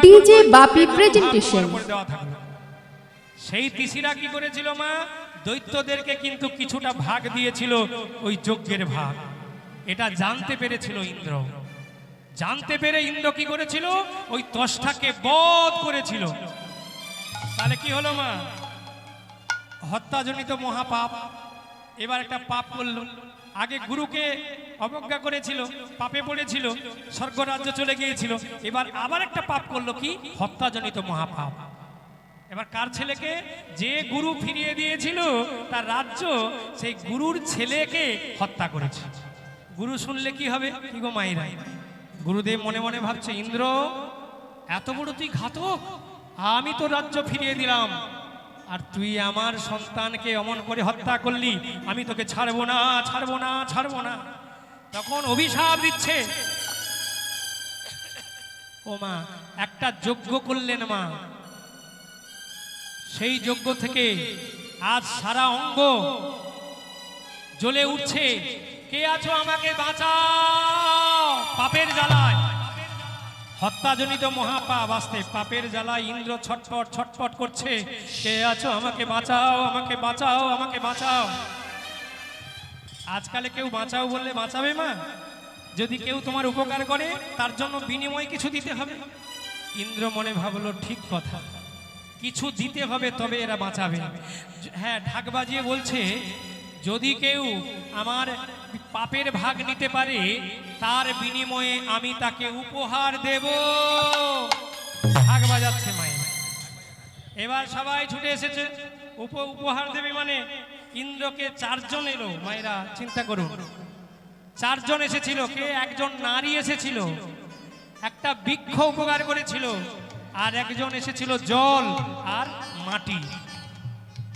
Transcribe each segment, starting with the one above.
DJ বাপি presentation. সেই ঋষিরা কি করেছিল মা? দৈত্যদেরকে কিন্তু কিছুটা ভাগ দিয়েছিল, ওই যজ্ঞের ভাগ। এটা জানতে পেরেছিল ইন্দ্র। জানতে পেরে ইন্দ্র কি করেছিল? ওই ত্বষ্টাকে বধ করেছিল। তাহলে কি হলো মা? হত্যাজনিত মহাপাপ। এবার একটা পাপ করল। আগে গুরুকে অবজ্ঞা করেছিল, পাপে পড়েছিল, স্বর্গরাজ্য চলে গিয়েছিল। এবার আবার একটা পাপ করলো, কি? হত্যাজনিত মহাপাপ। এবার কার ছেলেকে? যে গুরু ফিরিয়ে দিয়েছিল তার রাজ্য, সেই গুরুর ছেলেকে হত্যা করেছে। গুরু শুনলে কি হবে? কি গো মায়েরা? গুরুদেব মনে মনে ভাবছে, ইন্দ্র এত বড় তুই ঘাতক, আমি তো রাজ্য ফিরিয়ে দিলাম, আর তুই আমার সন্তানকে অমন করে হত্যা করলি, আমি তোকে ছাড়বো না, ছাড়বো না, ছাড়বো না। তখন অভিশাপ দিচ্ছে। ও মা, একটা যজ্ঞ করলেন মা, সেই যজ্ঞ থেকে আজ সারা অঙ্গ জ্বলে উঠছে। কে আছো আমাকে বাঁচাও, পাপের জ্বালায়, হত্যাজনিত মহাপাপ আসতে পাপের জ্বালায় ইন্দ্র ছটফট ছটফট করছে। কে আছো আমাকে বাঁচাও, আমাকে বাঁচাও, আমাকে বাঁচাও। আজকালে কেউ বাঁচাও বললে বাঁচাবে মা? যদি কেউ তোমার উপকার করে তার জন্য বিনিময় কিছু দিতে হবে। ইন্দ্র মনে ভাবলো, ঠিক কথা, কিছু দিতে হবে তবে এরা বাঁচাবে। হ্যাঁ, ঢাক বাজিয়ে বলছে, যদি কেউ আমার পাপের ভাগ নিতে পারে তার বিনিময়ে আমি তাকে উপহার দেব। ঢাক বাজাচ্ছে মায়ের। এবার সবাই ছুটে এসেছে, উপহার দেবে মানে ইন্দ্রকে চারজন এলো। মায়েরা চিন্তা করুন, চারজন এসেছিল। কে? একজন নারী এসেছিল, একটা বৃক্ষ উপকার করেছিল, আর একজন এসেছিল জল আর মাটি।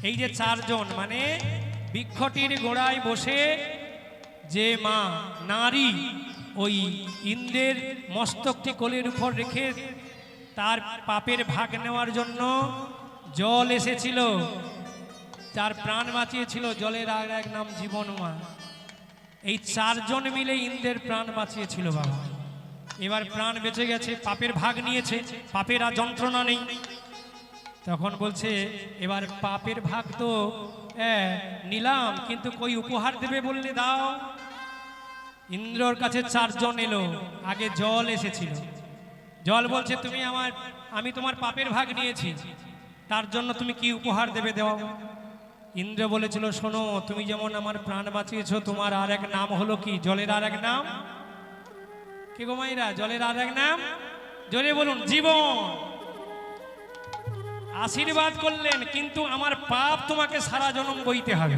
এই যে চারজন, মানে বৃক্ষটির গোড়ায় বসে যে মা নারী ওই ইন্দ্রের মস্তকটি কোলের উপর রেখে তার পাপের ভাগ নেওয়ার জন্য জল এসেছিল, তার প্রাণ বাঁচিয়েছিল। জলের আর এক নাম জীবন মা। এই চারজন মিলে ইন্দ্রের প্রাণ বাঁচিয়েছিল বাবা। এবার প্রাণ বেঁচে গেছে, পাপের ভাগ নিয়েছে, পাপের আর যন্ত্রণা নেই। তখন বলছে, এবার পাপের ভাগ তো নিলাম, কিন্তু কই উপহার দেবে বললে দাও। ইন্দ্রর কাছে চারজন এলো। আগে জল এসেছিল। জল বলছে, আমি তোমার পাপের ভাগ নিয়েছি, তার জন্য তুমি কি উপহার দেবে দাও। ইন্দ্র বলেছিল, শোনো, তুমি যেমন আমার প্রাণ বাঁচিয়েছো, তোমার আর এক নাম হলো কি? জলের আর এক নাম কি গো মাইরা? জলের আর এক নাম জোরে বলুন, জীবন। আশীর্বাদ করলেন, কিন্তু আমার পাপ তোমাকে সারা জন্ম বইতে হবে।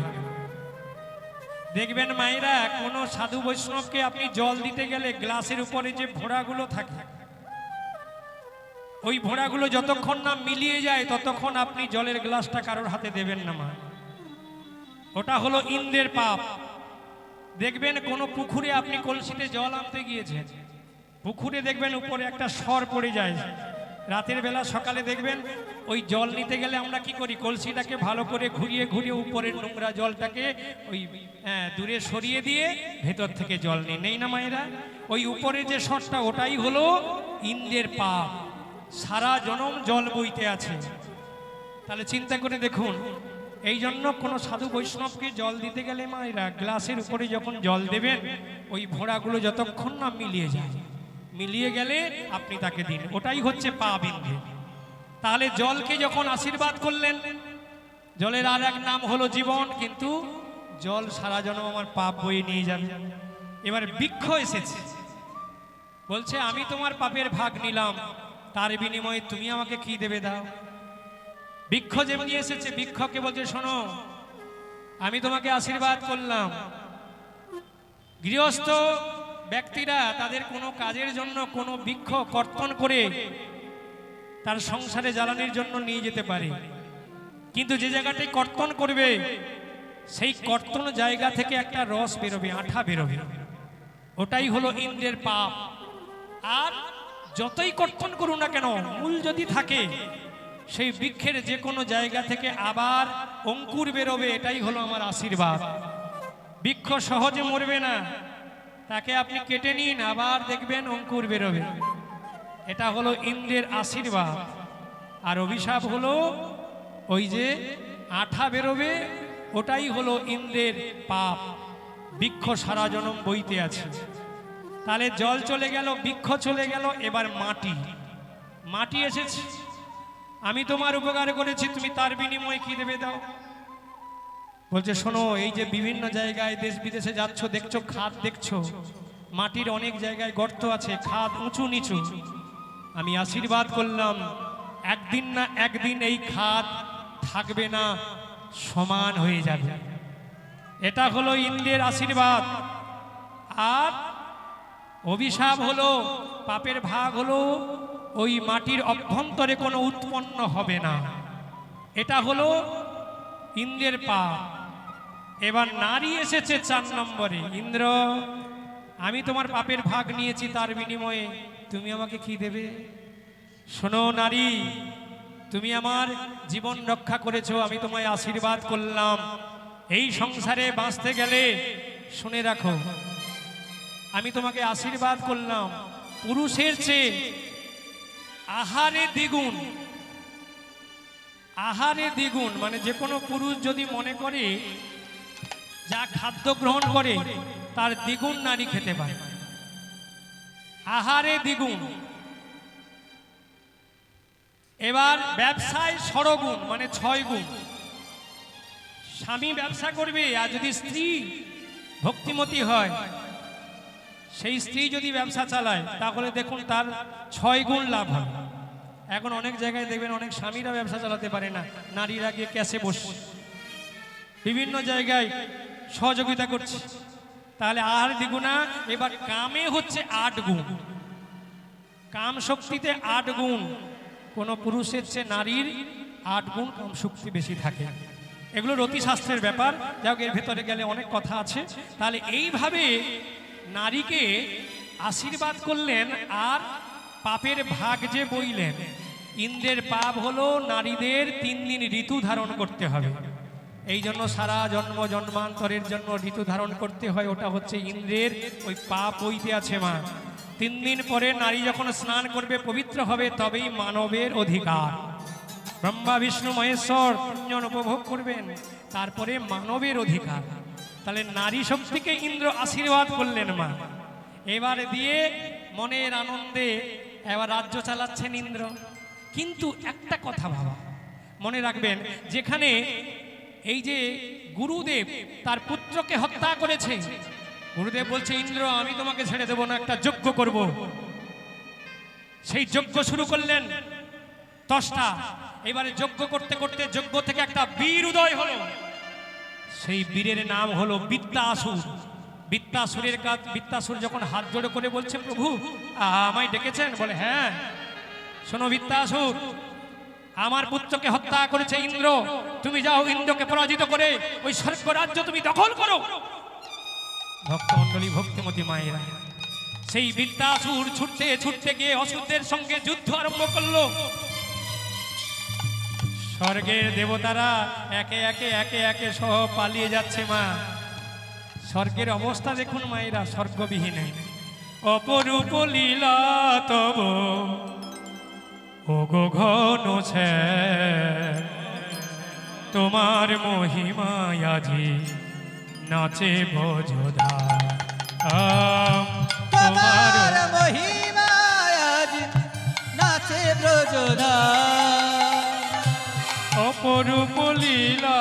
দেখবেন মায়েরা, কোন সাধু বৈষ্ণবকে আপনি জল দিতে গেলে গ্লাসের উপরে যে ভোঁড়াগুলো থাকে, ওই ভোঁড়াগুলো যতক্ষণ না মিলিয়ে যায় ততক্ষণ আপনি জলের গ্লাসটা কারোর হাতে দেবেন না মা। ওটা হলো ইন্দ্রের পাপ। দেখবেন কোন পুকুরে আপনি কলসিতে জল আনতে গিয়েছেন, পুকুরে দেখবেন উপরে একটা সর পড়ে যায়। রাতের বেলা সকালে দেখবেন ওই জল নিতে গেলে আমরা কি করি? কলসিটাকে ভালো করে ঘুরিয়ে ঘুরিয়ে উপরের নোংরা জলটাকে ওই দূরে সরিয়ে দিয়ে ভেতর থেকে জল নেই না মায়েরা? ওই উপরে যে সরটা, ওটাই হলো ইন্দ্রের পাপ, সারা জনম জল বইতে আছে। তাহলে চিন্তা করে দেখুন, এই জন্য কোনো সাধু বৈষ্ণবকে জল দিতে গেলে মায়েরা গ্লাসের উপরে যখন জল দেবেন, ওই ভোঁড়াগুলো যতক্ষণ না মিলিয়ে যায়, মিলিয়ে গেলে আপনি তাকে দিন, ওটাই হচ্ছে পাপ ইন্দ্র। তাহলে জলকে যখন আশীর্বাদ করলেন, জলের আর এক নাম হলো জীবন, কিন্তু জল সারা জন্ম আমার পাপ বয়ে নিয়ে যাবে। এবার বৃক্ষ এসেছে, বলছে, আমি তোমার পাপের ভাগ নিলাম, তার বিনিময়ে তুমি আমাকে কি দেবে দাও। বৃক্ষ যেমনি এসেছে, বৃক্ষকে বলছে, শোনো, আমি তোমাকে আশীর্বাদ করলাম। গৃহস্থ ব্যক্তিরা তাদের কোনো কাজের জন্য কোনো বৃক্ষ কর্তন করে তার সংসারে জ্বালানির জন্য নিয়ে যেতে পারে, কিন্তু যে জায়গাটায় কর্তন করবে সেই কর্তন জায়গা থেকে একটা রস বেরোবে, আঠা বেরোবে, ওটাই হলো ইন্দ্রের পাপ। আর যতই কর্তন করুন না কেন, মূল যদি থাকে, সেই বৃক্ষের যে কোনো জায়গা থেকে আবার অঙ্কুর বেরোবে, এটাই হলো আমার আশীর্বাদ। বৃক্ষ সহজে মরবে না, তাকে আপনি কেটে নিন, আবার দেখবেন অঙ্কুর বেরোবে। এটা হলো ইন্দ্রের আশীর্বাদ, আর অভিশাপ হলো ওই যে আঠা বেরোবে, ওটাই হলো ইন্দ্রের পাপ। বৃক্ষ সারা জনম বইতে আছে। তাহলে জল চলে গেল, বৃক্ষ চলে গেল, এবার মাটি, মাটি এসেছে। আমি তোমার উপকার করেছি, তুমি তার বিনিময়ে কি দেবে দাও। বলছে শোনো, এই যে বিভিন্ন জায়গায় দেশ বিদেশে যাচ্ছ, দেখছো খাদ, দেখছো মাটির অনেক জায়গায় গর্ত আছে, খাদ উঁচু নিচু। আমি আশীর্বাদ করলাম, একদিন না একদিন এই খাদ থাকবে না, সমান হয়ে যাবে। এটা হলো ইন্দ্রের আশীর্বাদ। আর অভিশাপ হলো, পাপের ভাগ হলো ওই মাটির অভ্যন্তরে কোনো উৎপন্ন হবে না। এটা হলো ইন্দ্রের পাপ। এবার নারী এসেছে 4 নম্বরে। ইন্দ্র, আমি তোমার পাপের ভাগ নিয়েছি, তার বিনিময়ে তুমি আমাকে কি দেবে? শোনো নারী, তুমি আমার জীবন রক্ষা করেছো, আমি তোমায় আশীর্বাদ করলাম। এই সংসারে বাঁচতে গেলে শুনে রাখো, আমি তোমাকে আশীর্বাদ করলাম, পুরুষের চেয়ে আহারে দ্বিগুণ, আহারে দ্বিগুণ, মানে যে কোনো পুরুষ যদি মনে করে যা খাদ্য গ্রহণ করে তার দ্বিগুণ নারী খেতে পারে। আহারে দ্বিগুণ। এবার ব্যবসায় ষড়গুণ, মানে 6 গুণ। স্বামী ব্যবসা করবে, আর যদি স্ত্রী ভক্তিমতী হয়, সেই স্ত্রী যদি ব্যবসা চালায়, তাহলে দেখুন তার 6 গুণ লাভ হবে। এখন অনেক জায়গায় দেখবেন অনেক স্বামীরা ব্যবসা চালাতে পারে না, নারীরা গিয়ে ক্যাশে বসে বিভিন্ন জায়গায় সহযোগিতা করছে। তাহলে আহার দ্বিগুণা। এবার কামে হচ্ছে 8 গুণ, কাম শক্তিতে 8 গুণ। কোনো পুরুষের চেয়ে নারীর 8 গুণ কাম শক্তি বেশি থাকে। এগুলো রতিশাস্ত্রের ব্যাপার, যাই হোক, এর ভেতরে গেলে অনেক কথা আছে। তাহলে এইভাবে নারীকে আশীর্বাদ করলেন, আর পাপের ভাগ যে বইলেন। ইন্দ্রের পাপ হলো নারীদের 3 দিন ঋতু ধারণ করতে হবে। এই জন্য সারা জন্ম জন্মান্তরের জন্য ঋতু ধারণ করতে হয়। ওটা হচ্ছে ইন্দ্রের ওই পাপ বইতে আছে মা। 3 দিন পরে নারী যখন স্নান করবে, পবিত্র হবে, তবেই মানবের অধিকার। ব্রহ্মা বিষ্ণু মহেশ্বর 3 জন উপভোগ করবেন, তারপরে মানবের অধিকার। তাহলে নারী শক্তিকে ইন্দ্র আশীর্বাদ করলেন মা। এবার দিয়ে মনের আনন্দে এবার রাজ্য চালাচ্ছেন ইন্দ্র। কিন্তু একটা কথা বাবা মনে রাখবেন, যেখানে এই যে গুরুদেব তার পুত্রকে হত্যা করেছে, গুরুদেব বলছে ইন্দ্র, আমি তোমাকে ছেড়ে দেব না, একটা যজ্ঞ করব। সেই যজ্ঞ শুরু করলেন 10টা। এবারে যজ্ঞ করতে করতে যজ্ঞ থেকে একটা বীর উদয় হলো। সেই বীরের নাম হলো বৃত্তাসুর। বৃত্তাসুরের কাজ, বৃত্তাসুর যখন হাত জোড়ে করে বলছে, প্রভু আমায় ডেকেছেন? বলে হ্যাঁ। শোনো বৃত্তাসুর, আমার পুত্রকে হত্যা করেছে ইন্দ্র, তুমি যাও ইন্দ্রকে পরাজিত করে ওই স্বর্গ রাজ্য তুমি দখল করো। ভক্তমণ্ডলী, ভক্তিমতী মায়েরা, সেই বৃত্তাসুর ছুটতে ছুটতে গিয়ে অসুরদের সঙ্গে যুদ্ধ আরম্ভ করলো। স্বর্গের দেবতারা একে একে একে একে সহ পালিয়ে যাচ্ছে মা। স্বর্গের অবস্থা দেখুন মায়েরা, স্বর্গবিহীন। অপরূপ লীলা তব ওগো ঘন ছে, তোমার মহিমায় আজি নাচে বজোধা। তোমার মহিমায় আজি নাচে ব্রজধা। অপরূপ লীলা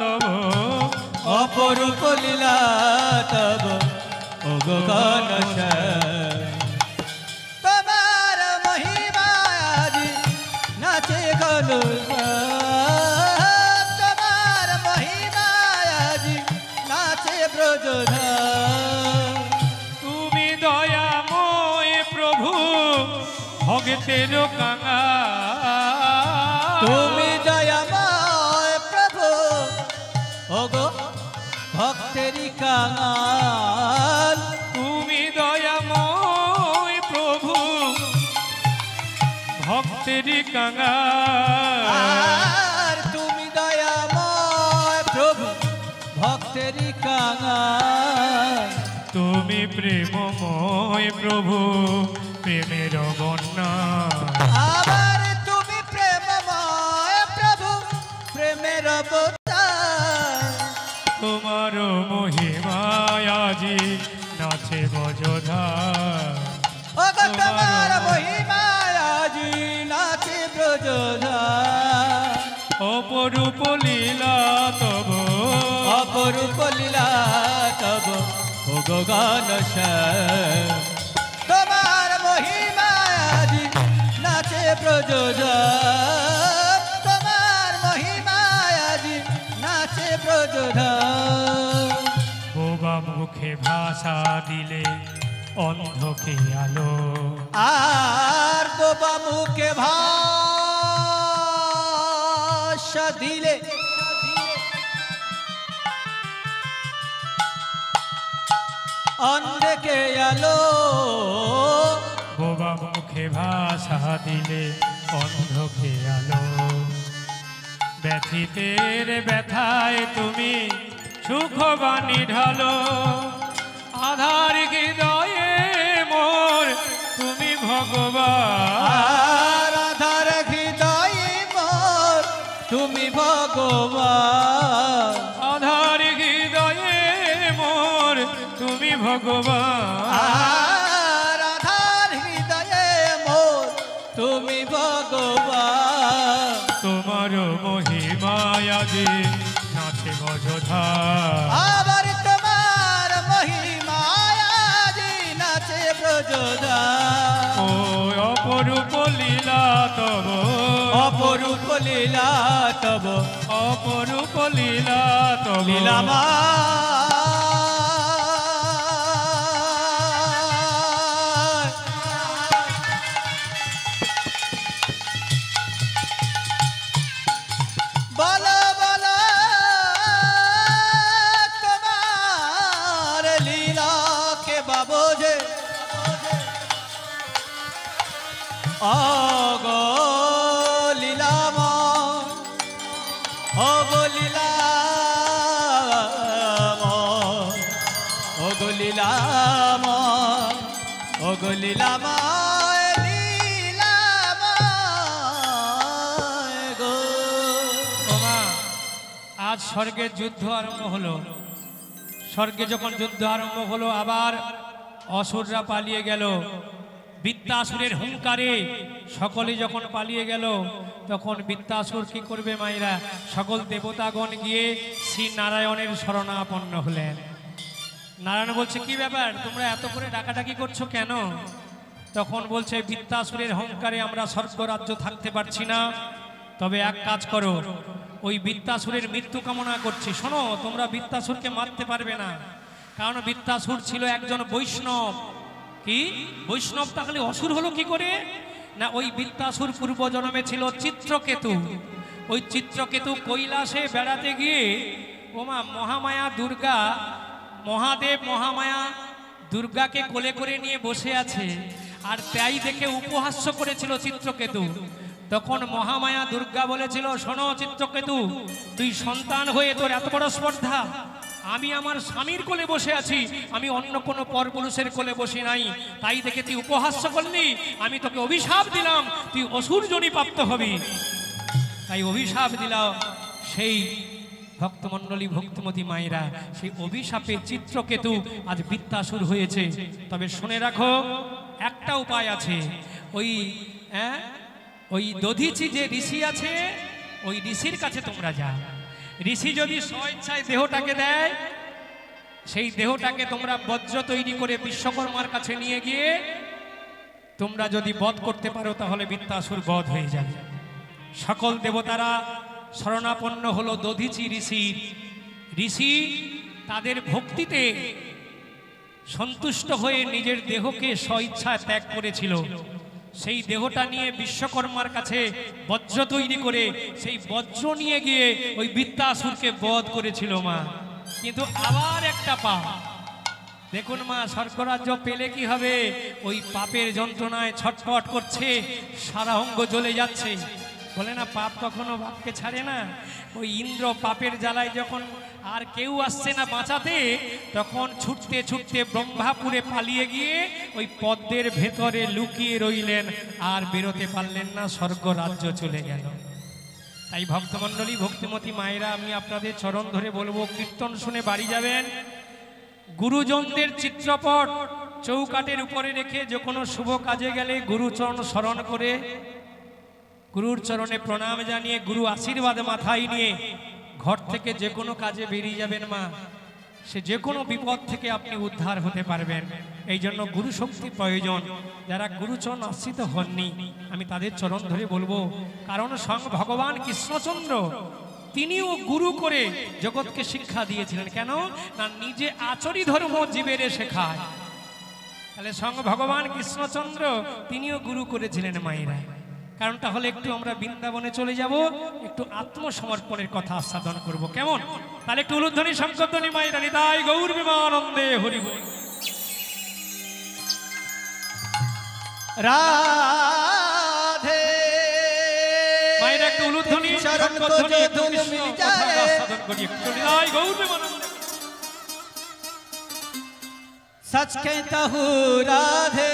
তব, অপরূপ লীলা তব ওগো ঘন ছে। তোমার মহিমায় আজি নাচে ঘন, তোমার মহিমায় আজি নাচে ব্রজধা। তুমি দয়াময় প্রভু ভক্তের কাঙা। তুমি দয়াময় প্রভু ওগো ভক্তেরি কাঙাল। তুমি দয়াময় প্রভু ভক্তের কাঙাল। আর তুমি দয়াময় প্রভু ভক্তেরি কাঙাল। তুমি প্রেমময় প্রভু প্রেমের বন্যা। আবার তুমি প্রেমময় প্রভু প্রেমের অবতার। তোমার মহিমায় আজি নাচে বজধার। ওগো তোমার মহিমায় আজি নাচে ব্রজধার। অপরূপ লীলা তব, অপরূপ লীলা তব ওগো ঘনশ্যাম। তোমার মহিমায় আজি নাচে ব্রজধাম। তোমার মহিমায় আজি নাচে ব্রজধাম। বোবা মুখে ভাষা দিলে অন্ধকে আলো। আর বোবা মুখে ভাষা দিলে অন্ধকে আলো। বোবা মুখে ভাষা দিলে অন্ধকে আলো। ব্যথিতের ব্যথায় তুমি সুখবাণী ঢালো। আধার হৃদয়ে মোর তুমি ভগবান। আর আধার হৃদয়ে মোর তুমি ভগবান। আধার হৃদয়ে মোর তুমি ভগবান। আর আধার হৃদয়ে মোর তুমি ভগবান। তোমার মহিমায় আজি নাচে বজধার। আবার তোমার মহিমায় আজি নাচে ব্রজধার। ও অপরূপ লীলা তব, অপরূপ লীলা তব অপরূপ লীলা তব। লীলামা বলো বলো তোমার লীলা কে বাবো যে অগো লীলামা অগো লীলামা ওগো লীলামা ওগো লীলামা লীলামা গো। ওমা, আজ স্বর্গের যুদ্ধ আরম্ভ হলো। স্বর্গে যখন যুদ্ধ আরম্ভ হলো, আবার অসুররা পালিয়ে গেল। বৃত্তাসুরের হুঙ্কারে সকলে যখন পালিয়ে গেল, তখন বৃত্তাসুর কি করবে মায়েরা? সকল দেবতাগণ গিয়ে শ্রী নারায়ণের শরণাপন্ন হলেন। নারায়ণ বলছে, কি ব্যাপার, তোমরা এত করে ডাকাডাকি করছো কেন? তখন বলছে, বৃত্তাসুরের হুঙ্কারে আমরা স্বর্গ রাজ্য থাকতে পারছি না। তবে এক কাজ করো, ওই বৃত্তাসুরের মৃত্যু কামনা করছি। শোনো, তোমরা বৃত্তাসুরকে মারতে পারবে না, কারণ বৃত্তাসুর ছিল একজন বৈষ্ণব। কি বৈষ্ণব? তাহলে অসুর হলো কি করে? না, ওই বৃত্তাসুর পূর্ব জন্মে ছিল চিত্রকেতু। ওই চিত্রকেতু কৈলাসে বেড়াতে গিয়ে ওমা মহামায়া দুর্গা, মহাদেব মহামায়া দুর্গাকে কোলে করে নিয়ে বসে আছে, আর তাই দেখে উপহাস্য করেছিল চিত্রকেতু। তখন মহামায়া দুর্গা বলেছিল, শোনো চিত্রকেতু, তুই সন্তান হয়ে তোর এত বড় স্পর্ধা? আমি আমার স্বামীর কোলে বসে আছি, আমি অন্য কোনো পরপুরুষের কোলে বসে নাই, তাই দেখে তুই উপহাস্য করলি। আমি তোকে অভিশাপ দিলাম, তুই অসুর যোনি প্রাপ্ত হবি। তাই অভিশাপ দিলাম। সেই ভক্তমণ্ডলী ভক্তিমতী মায়েরা, সেই অভিশাপে চিত্রকেতু আজ বৃত্তাসুর হয়েছে। তবে শুনে রাখো, একটা উপায় আছে। ওই দধিচি যে ঋষি আছে, ওই ঋষির কাছে তোমরা যাও। ঋষি যদি স্বেচ্ছায় দেহটাকে দেয়, সেই দেহটাকে তোমরা বজ্র তৈরি করে বিশ্বকর্মার কাছে নিয়ে গিয়ে তোমরা যদি বধ করতে পারো, তাহলে বৃত্তাসুর বধ হয়ে যাবে। সকল দেবতারা শরণাপন্ন হলো দধিচি ঋষির। ঋষি তাদের ভক্তিতে সন্তুষ্ট হয়ে নিজের দেহকে স্বেচ্ছায় ত্যাগ করেছিল। সেই দেহটা নিয়ে বিশ্বকর্মার কাছে বজ্র তৈরি করে সেই বজ্র নিয়ে গিয়ে ওই বৃত্তাসুরকে বধ করেছিল মা। কিন্তু আবার একটা পাপ, দেখুন মা, স্বর্গরাজ্য পেলে কি হবে? ওই পাপের যন্ত্রণায় ছটফট করছে, সারা অঙ্গ জ্বলে যাচ্ছে। বলে না, পাপ কখনো বাপকে ছাড়ে না। ওই ইন্দ্র পাপের জ্বালায় যখন আর কেউ আসছে না বাঁচাতে, তখন ছুটতে ছুটতে ব্রহ্মাপুরে পালিয়ে গিয়ে ওই পদ্মের ভেতরে লুকিয়ে রইলেন, আর বেরোতে পারলেন না, স্বর্গ রাজ্য চলে গেল। তাই ভক্তমণ্ডলী, ভক্তিমতী মায়েরা, আমি আপনাদের চরণ ধরে বলবো, কীর্তন শুনে বাড়ি যাবেন, গুরুজনদের চিত্রপট চৌকাটের উপরে রেখে যে কোনো শুভ কাজে গেলে গুরুচরণ স্মরণ করে, গুরুর চরণে প্রণাম জানিয়ে, গুরু আশীর্বাদ মাথায় নিয়ে ঘর থেকে যে কোনো কাজে বেরিয়ে যাবেন মা, সে যে কোনো বিপদ থেকে আপনি উদ্ধার হতে পারবেন। এই জন্য গুরু শক্তি প্রয়োজন। যারা গুরুচরণ আশ্রিত হননি, আমি তাদের চরণ ধরে বলবো, কারণ স্বয়ং ভগবান কৃষ্ণচন্দ্র তিনিও গুরু করে জগৎকে শিক্ষা দিয়েছিলেন। কেন না, নিজে আচরি ধর্ম জীবের শেখায়। তাহলে স্বয়ং ভগবান কৃষ্ণচন্দ্র তিনিও গুরু করেছিলেন মায়েরা। কারণটা হলে একটু আমরা বৃন্দাবনে চলে যাব, একটু আত্মসমর্পণের কথা আস্বাদন করব, কেমন? তাহলে একটু উলুধ্বনি শঙ্করধ্বনি মায়েরা, নিতাই গৌর বিমানন্দে হরি বল। রাধে মায়েরা একটু উলুধ্বনি শঙ্করধ্বনি একটু কৃষ্ণ কথা আস্বাদন করি, একটু নিতাই গৌর বিমানন্দে। सच कहता हूँ राधे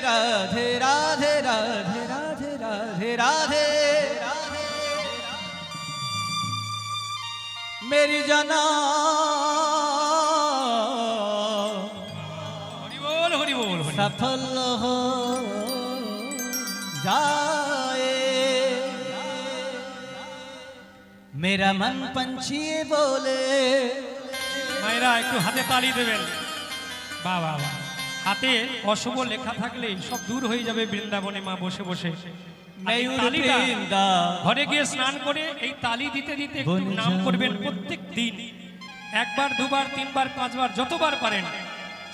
राधे राधे राधे राधे राधे राधे मेरी जना हरि बोल हरि बोल। सफल हो जाए मेरा मन पंछी बोले। মায়েরা একটু হাতে তালি দেবেন। বাহ বাহ বাহ। হাতে অশুভ লেখা থাকলে সব দূর হয়ে যাবে বৃন্দাবনে মা বসে বসে। ঘরে গিয়ে স্নান করে এই তালি দিতে দিতে একটু নাম করবেন প্রত্যেক দিন, একবার দুবার তিনবার পাঁচবার যতবার পারেন।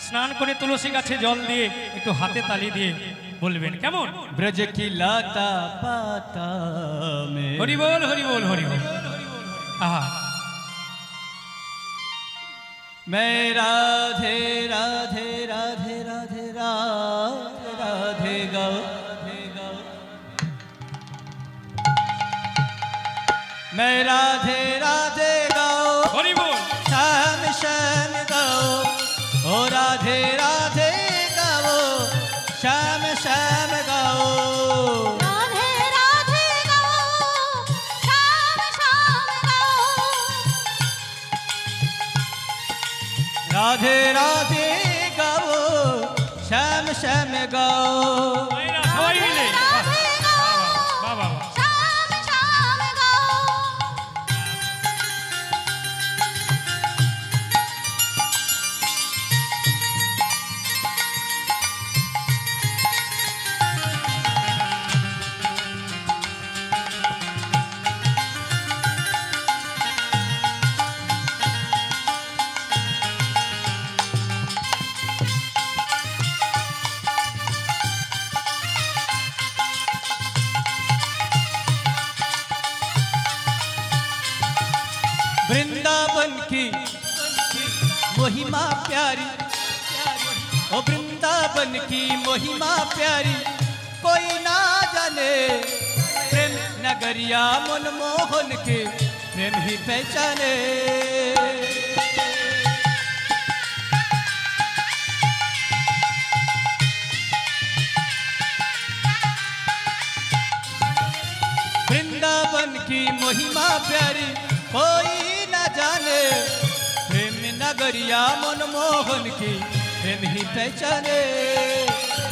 স্নান করে তুলসী গাছে জল দিয়ে একটু হাতে তালি দিয়ে বলবেন, কেমন? ব্রজ কি লতা পাতা মে হরি বল হরি বল হরি বল। আহা, मैं राधे राधे राधे राधे राधे राधे गाओ मैं राधे राधे गाओ হরি বল। श्याम श्याम गाओ ओ राधे राधे गाओ श्याम श्याम गाओ राधे राधे गाओ श्याम श्याम गाओ राधे राधे गाओ श्याम श्याम गाओ। মায়েরা সবাই মিলে राधे गाओ বাহ বাহ বাহ। श्याम श्याम गाओ वृंदावन की महिमा प्यारी ओ वृंदावन की महिमा प्यारी कोई ना जाने प्रेम नगरिया मनमोहन के प्रेम ही पहचाने। वृंदावन की महिमा प्यारी कोई न जाने प्रेम नगरिया मनमोहन की प्रेम ही पहचाने।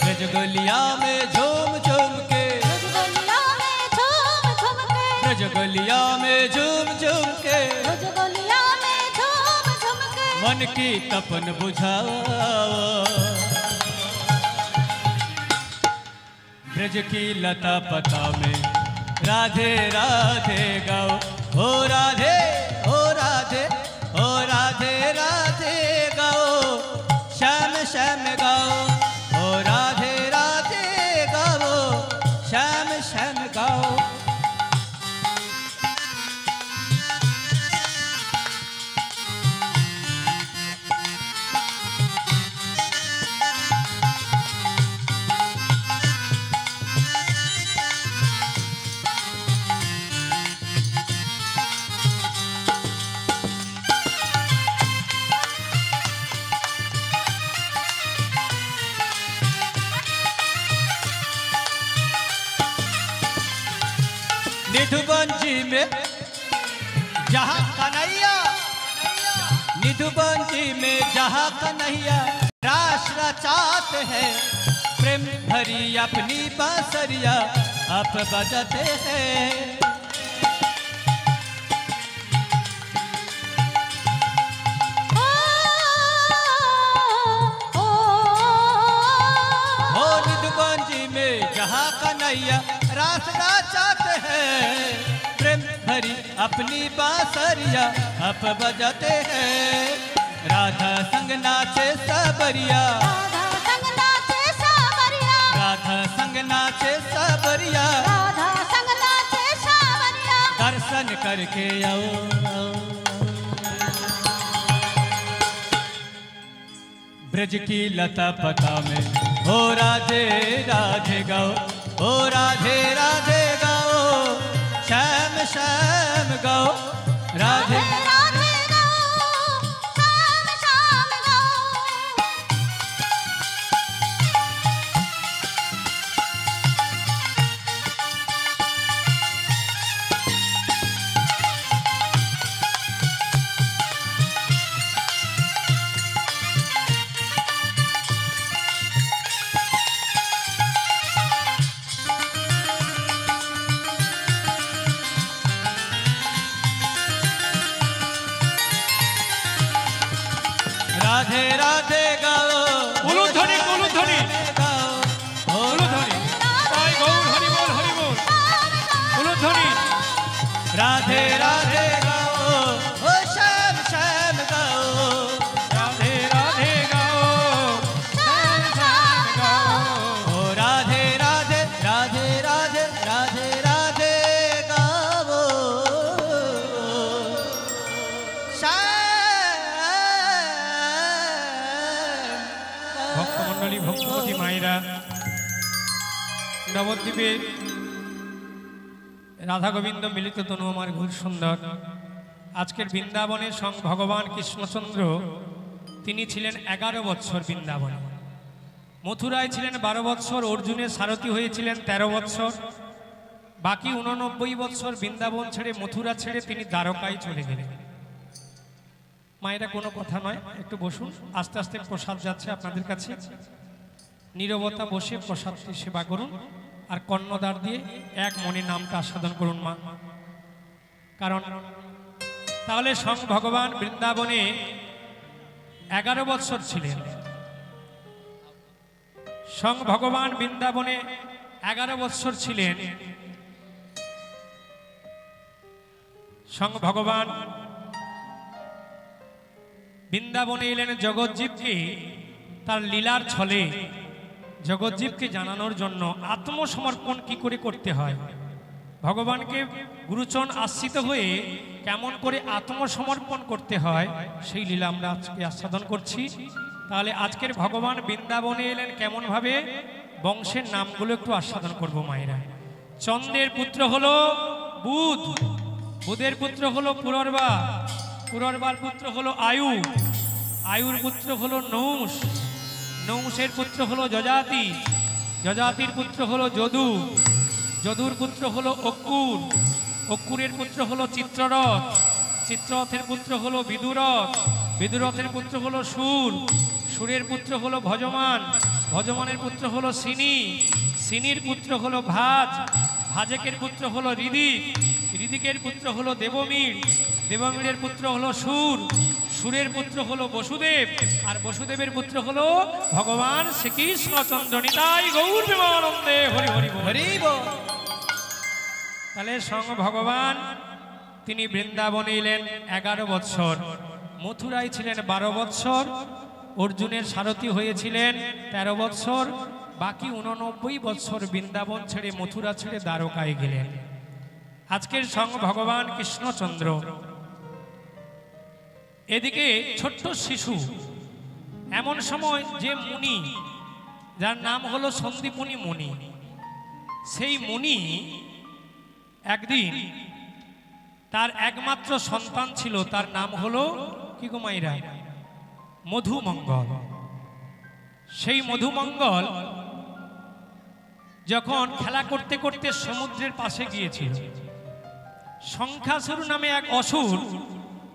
रजगलिया में झूम झूम के रजगलिया में झूम झूम के रजगलिया में झूम झूम के रजगलिया में झूम झूम के मन की तपन बुझाओ ब्रज की लता पता में राधे राधे गाओ ओ राधे ओ राधे ओ राधे राधे गाओ श्याम श्याम गाओ ओ राधे राधे गाओ श्याम श्याम गाओ। निधुबंजी में जहाँ कन्हैया, निधुबंजी में जहाँ कन्हैया रास रचाते हैं, प्रेम भरी अपनी बांसुरिया आप बजाते हैं। जहाँ कन्हैया रास रचाते हैं, प्रेम भरी अपनी बांसुरिया आप बजाते हैं। राधा संग नाचे सबरिया, राधा संग नाचे सावरिया, राधा संग नाचे सबरिया, राधा संग नाचे सावरिया। दर्शन करके आओ। ब्रज की लता पता में ओ राधे राधे गाओ, ओ राधे राधे गाओ, श्याम श्याम गाओ, राधे राधे गाओ, श्याम श्याम गाओ। राधे राधे गाओ, उलूध्वनि उलूध्वनि गाओ, उलूध्वनि ताई गौर हरि बोल हरि बोल। उलूध्वनि राधे राधे गाओ, ओ श्याम श्याम गाओ, राधे राधे गाओ, श्याम श्याम गाओ। ओ राधे राधे राधे राधे राधे राधे गाओ, ভক্তমণ্ডলী ভক্তবতী মায়েরা, নবদ্বীপে রাধা গোবিন্দ মিলিত তনু আমার খুব সুন্দর। আজকের বৃন্দাবনে স্বয়ং ভগবান কৃষ্ণচন্দ্র তিনি ছিলেন 11 বৎসর বৃন্দাবনে, মথুরায় ছিলেন 12 বৎসর, অর্জুনের সারথি হয়েছিলেন 13 বৎসর, বাকি 89 বৎসর বৃন্দাবন ছেড়ে মথুরা ছেড়ে তিনি দ্বারকায় চলে গেলেন। মায়েরা কোনো কথা নয়, একটু বসুন, আস্তে আস্তে প্রসাদ যাচ্ছে আপনাদের কাছে। নীরবতা বসে প্রসাদটি সেবা করুন আর কর্ণদ্বার দিয়ে এক মনে নামটা আস্বাদন করুন মা। কারণ তাহলে স্বয়ং ভগবান বৃন্দাবনে 11 বৎসর ছিলেন। স্বয়ং ভগবান বৃন্দাবনে 11 বৎসর ছিলেন। স্বয়ং ভগবান বৃন্দাবনে এলেন জগৎজীবকে তার লীলার ছলে জগৎজীবকে জানানোর জন্য আত্মসমর্পণ কি করে করতে হয়, ভগবানকে গুরুচরণ আশ্রিত হয়ে কেমন করে আত্মসমর্পণ করতে হয়, সেই লীলা আমরা আজকে আস্বাদন করছি। তাহলে আজকের ভগবান বৃন্দাবনে এলেন কেমন ভাবে, বংশের নামগুলো একটু আস্বাদন করব মায়েরা। চন্দ্রের পুত্র হলো বুধ, বুধের পুত্র হলো পুরর্বা, পুরর্বার পুত্র হলো আয়ু, আয়ুর পুত্র হলো নৌষ, নৌষের পুত্র হলো যজাতি, যজাতির পুত্র হলো যদু, যদুর পুত্র হলো অক্কুর, অক্কুরের পুত্র হলো চিত্ররথ, চিত্ররথের পুত্র হলো বিদুরথ, বিদুরথের পুত্র হলো সুর, সুরের পুত্র হলো ভজমান, ভজমানের পুত্র হলো সিনি, সিনির পুত্র হলো ভাজ, ভাজকের পুত্র হলো ঋদিক, ঋদিকের পুত্র হলো দেবমীর, দেবমীরের পুত্র হলো সুর, সুরের পুত্র হলো বসুদেব, আর বসুদেবের পুত্র হলো ভগবান শ্রীকৃষ্ণচন্দ্র। নিতাই গৌর প্রেমানন্দে হরি হরি হরি বল। তাহলে স্বয়ং ভগবান তিনি বৃন্দাবনে এলেন 11 বৎসর, মথুরায় ছিলেন 12 বৎসর, অর্জুনের সারথি হয়েছিলেন 13 বৎসর, বাকি 89 বৎসর বৃন্দাবন ছেড়ে মথুরা ছেড়ে দ্বারকায় গেলেন। আজকের স্বয়ং ভগবান কৃষ্ণচন্দ্র এদিকে ছোট্ট শিশু, এমন সময় যে মুনি যার নাম হলো সন্দীপনী মুনি, সেই মুনি একদিন তার একমাত্র সন্তান ছিল, তার নাম হলো কি গো মাইরা, মধুমঙ্গল। সেই মধুমঙ্গল যখন খেলা করতে করতে সমুদ্রের পাশে গিয়েছিল, সংখ্যাসুর নামে এক অসুর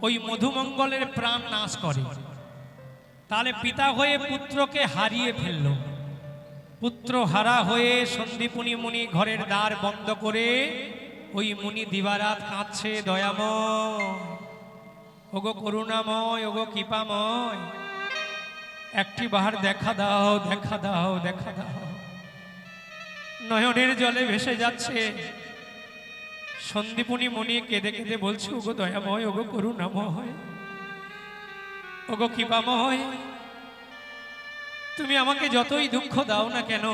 ওই মধুমঙ্গলের প্রাণ নাশ করে। তাহলে পিতা হয়ে পুত্রকে হারিয়ে ফেলল। পুত্র হারা হয়ে সন্দীপুনি মুনি ঘরের দ্বার বন্ধ করে ওই মুনি দিবারাত কাঁদছে, দয়াময়, ওগো করুণাময়, ওগো কৃপাময়, একটি বাহার দেখা দাও, দেখা দাও, দেখা দাও। নয়নের জলে ভেসে যাচ্ছে। সন্দীপুনি মুনি কেঁদে কেঁদে বলছে, ওগো দয়াময়, ওগো করুণাময়, ওগো কৃপাময়, তুমি আমাকে যতই দুঃখ দাও না কেন,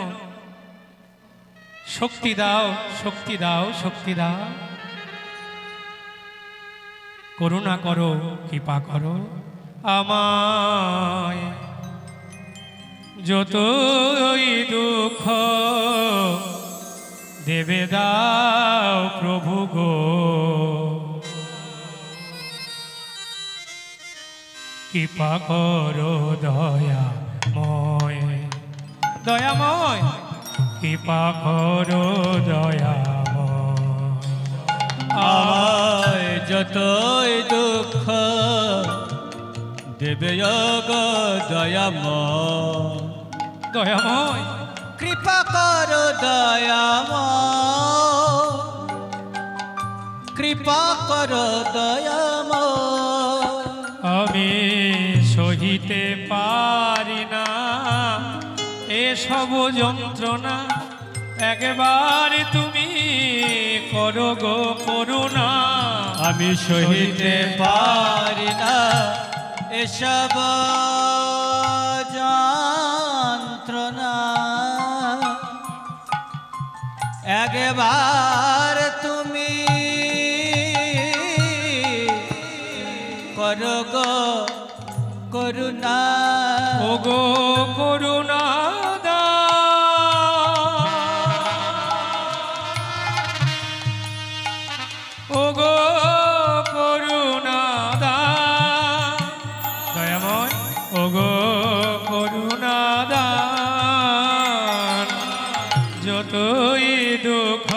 শক্তি দাও, শক্তি দাও, শক্তি দাও, করুণা করো, কৃপা করো আমায়, যতই দুঃখ দেবে দাও প্রভু গো, কৃপা করো দয়াময়, দয়াময়, কৃপা করো দয়াময়, আমায় যতই দুঃখ দেবে গো দয়াময়, দয়াময়, কৃপা করো দয়াময়, কৃপা করো দয়াময়। আমি সহিতে পারি না এসব যন্ত্রণা, একবার তুমি করো গো করুণা। আমি সহিতে পারি না এসব যন্ত্রণা, একবার তুমি করো গো করুণা, ওগো করুণা দাও, ওগো করুণা দাও, দয়াময়, ওগো করুণা দাও, যতই দুঃখ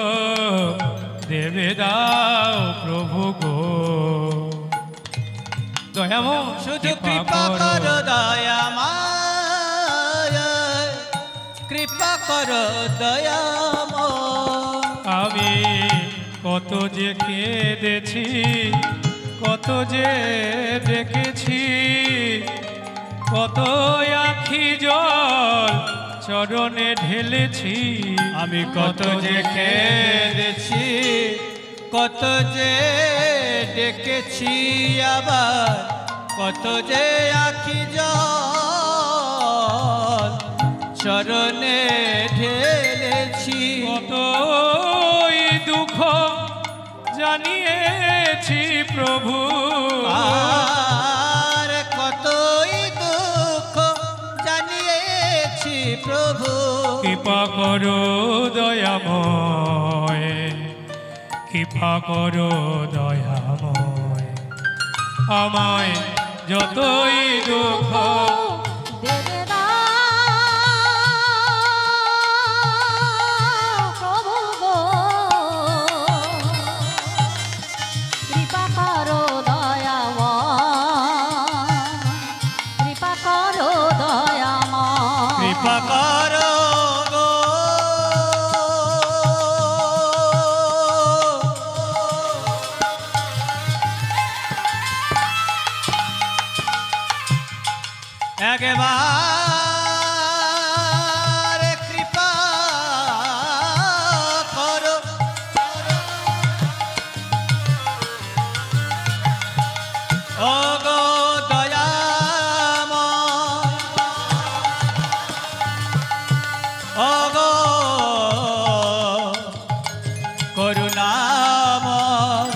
দেবে দাও প্রভু গো, দয়াময়, শুধু কৃপা করো দয়াময়, কৃপা করো দয়াময়। আমি কত যে কেঁদেছি, কত যে দেখেছি, কত আখি জল চরণে ঢেলেছি, আমি কত যে কেঁদেছি, কত যে ডেকেছি, আবার কত যে আখি জল চরণে ঢেলেছি, কতই দুঃখ জানিয়েছি প্রভু, আর কতই দুঃখ জানিয়েছি প্রভু। কৃপা করো দয়াময়, কৃপা করো দয়াময়, আমায় যতই দুঃখ দেবে দাও প্রভু গো, কৃপা করো দয়াময়, কৃপা করো দয়াময়, কৃপা করো গো একবার কৃপা করো, ও গো দয়াময়, ও গো করুণাময়,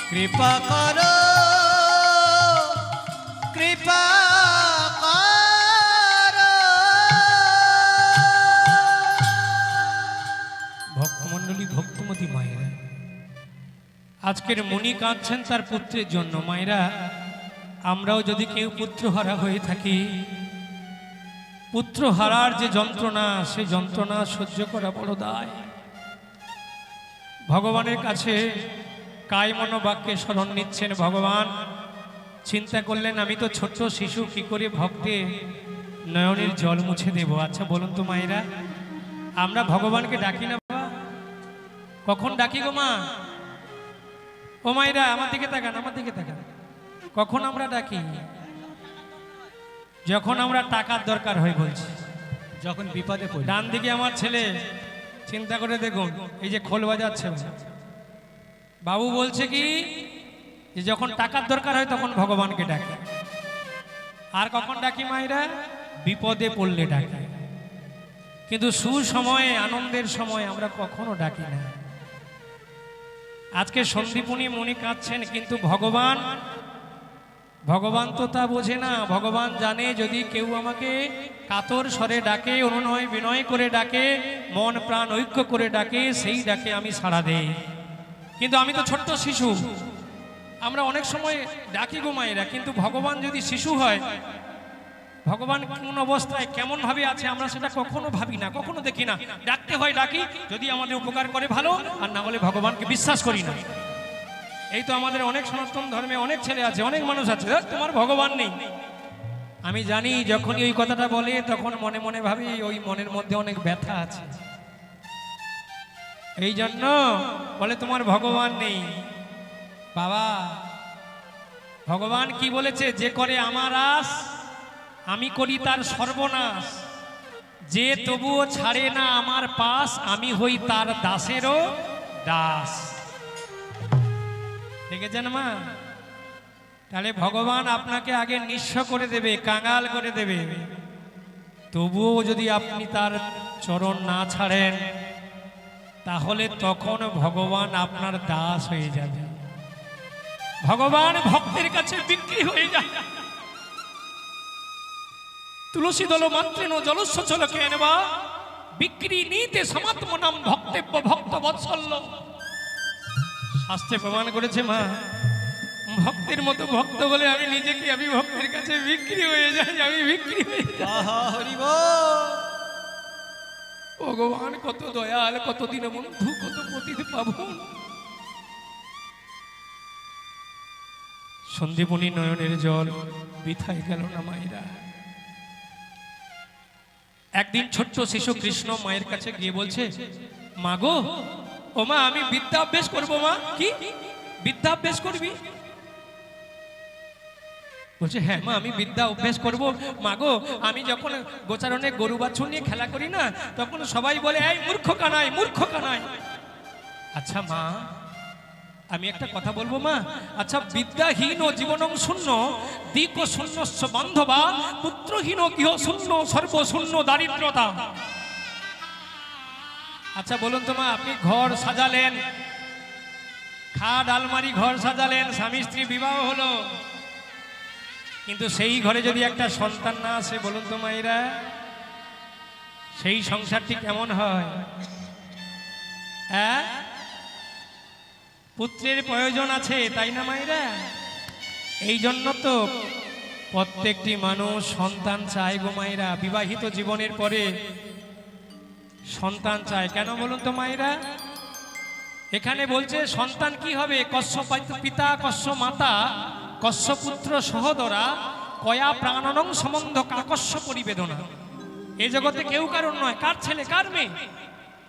কৃপা করো, কৃপা করো। ভক্তমণ্ডলী, ভক্তমতী মায়েরা, আজকের মুনি কাঁদছেন তার পুত্রের জন্য। মায়েরা, আমরাও যদি কেউ পুত্রহারা হয়ে থাকি, পুত্র হারার যে যন্ত্রণা, সেই যন্ত্রণা সহ্য করা বড় দায়। ভগবানের কাছে কায় মনোবাক্যে স্মরণ নিচ্ছেন ভগবান। চিন্তা করলেন আমি তো ছোট্ট শিশু, কি করে ভক্তে নয়নের জল মুছে দেব। আচ্ছা বলুন তো মায়েরা, আমরা ভগবানকে ডাকি না বাবা? কখন ডাকি গো মা? ও মায়েরা আমার দিকে তাকান, আমার দিকে তাকান। কখন আমরা ডাকি? যখন আমরা টাকার দরকার হয় বলছি, যখন বিপদে পড়ি। ডান দিকে আমার ছেলে, চিন্তা করে দেখুন, এই যে খোল বাজাচ্ছে বাবু, বলছে কি যে যখন টাকার দরকার হয় তখন ভগবানকে ডাকে। আর কখন ডাকি মায়েরা? বিপদে পড়লে ডাকি। কিন্তু সুসময়ে আনন্দের সময় আমরা কখনো ডাকি না। আজকে সন্দীপনী মনি কাঁদছেন, কিন্তু ভগবান তো তা বোঝে না। ভগবান জানে যদি কেউ আমাকে কাতর স্বরে ডাকে, অনুনয় বিনয় করে ডাকে, মন প্রাণ ঐক্য করে ডাকে, সেই ডাকে আমি সাড়া দেই। কিন্তু আমি তো ছোট্ট শিশু, আমরা অনেক সময় ডাকি গো মায়েরা, কিন্তু ভগবান যদি শিশু হয়, ভগবান কোন অবস্থায় কেমন ভাবে আছে আমরা সেটা কখনো ভাবি না, কখনো দেখি না। ডাকতে হয় ডাকি, যদি আমাদের উপকার করে ভালো, আর না হলে ভগবানকে বিশ্বাস করি না। এই তো আমাদের অনেক সনাতন ধর্মে অনেক ছেলে আছে, অনেক মানুষ আছে, তোমার ভগবান নেই। আমি জানি যখনই ওই কথাটা বলে তখন মনে মনে ভাবি ওই মনের মধ্যে অনেক ব্যথা আছে, এই জন্য বলে তোমার ভগবান নেই। বাবা, ভগবান কি বলেছে? যে করে আমার আস আমি করি তার সর্বনাশ, যে তবুও ছাড়ে না আমার পাশ আমি হই তার দাসেরও দাস। দেখেছেন মা? তাহলে ভগবান আপনাকে আগে নিঃস্ব করে দেবে, কাঙাল করে দেবে, তবুও যদি আপনি তার চরণ না ছাড়েন তাহলে তখন ভগবান আপনার দাস হয়ে যাবে। ভগবান ভক্তের কাছে বিক্রি হয়ে যায়। তুলসী দল মাত্রেন জলস্ব চলকে এনেবা বিক্রি নিতে সমাত্ম নাম ভক্তেব্য ভক্ত বৎসল্য। শাস্ত্রে প্রমাণ করেছে মা, ভক্তের মতো ভক্ত বলে আমি নিজেকে, আমি ভক্তের কাছে বিক্রি হয়ে যাই, আমি বিক্রি হয়ে যাই। ভগবান কত দয়াল, কত দীনবন্ধু, কত পতিত পাবন। সন্দীপনী নয়নের জল বৃথায় গেল না মায়েরা। একদিন ছোট্ট শিশু কৃষ্ণ মায়ের কাছে গিয়ে বলছে, মা গো, ও মা আমি বিদ্যা অভ্যেস করবো। মা কি বিদ্যা অভ্যেস করবি? বলছে হ্যাঁ মা আমি বিদ্যা অভ্যেস করবো। মা গো, আমি যখন গোচারণে গরু বাছুর নিয়ে খেলা করি না, তখন সবাই বলে এই মূর্খ কানাই, মূর্খ কানাই। আচ্ছা মা, আমি একটা কথা বলবো মা, আচ্ছা বিদ্যাহীন জীবনং শূন্য দিক শূন্যস্য বান্ধবা পুত্রহীন গৃহ শূন্য সর্বশূন্য দারিদ্রতা। আচ্ছা বলুন তো মা, আপনি ঘর সাজালেন, খাট আলমারি ঘর সাজালেন, স্বামী স্ত্রী বিবাহ হলো, কিন্তু সেই ঘরে যদি একটা সন্তান না আসে, বলুন তো মায়েরা, সেই সংসারটি কেমন হয়? হ্যাঁ, পুত্রের প্রয়োজন আছে, তাই না মায়েরা? এই জন্য তো প্রত্যেকটি মানুষ সন্তান চায় গো মায়েরা। বিবাহিত জীবনের পরে সন্তান চায়, কেন বলুন তো মায়েরা? এখানে বলছে সন্তান কি হবে? কস্য পিতা কস্য মাতা কস্য পুত্র সহোদরা কয়া প্রাণনং সম্বন্ধ কাকস্য পরিবেদনা। এই জগতে কেউ কারণ নয়, কার ছেলে কার মেয়ে,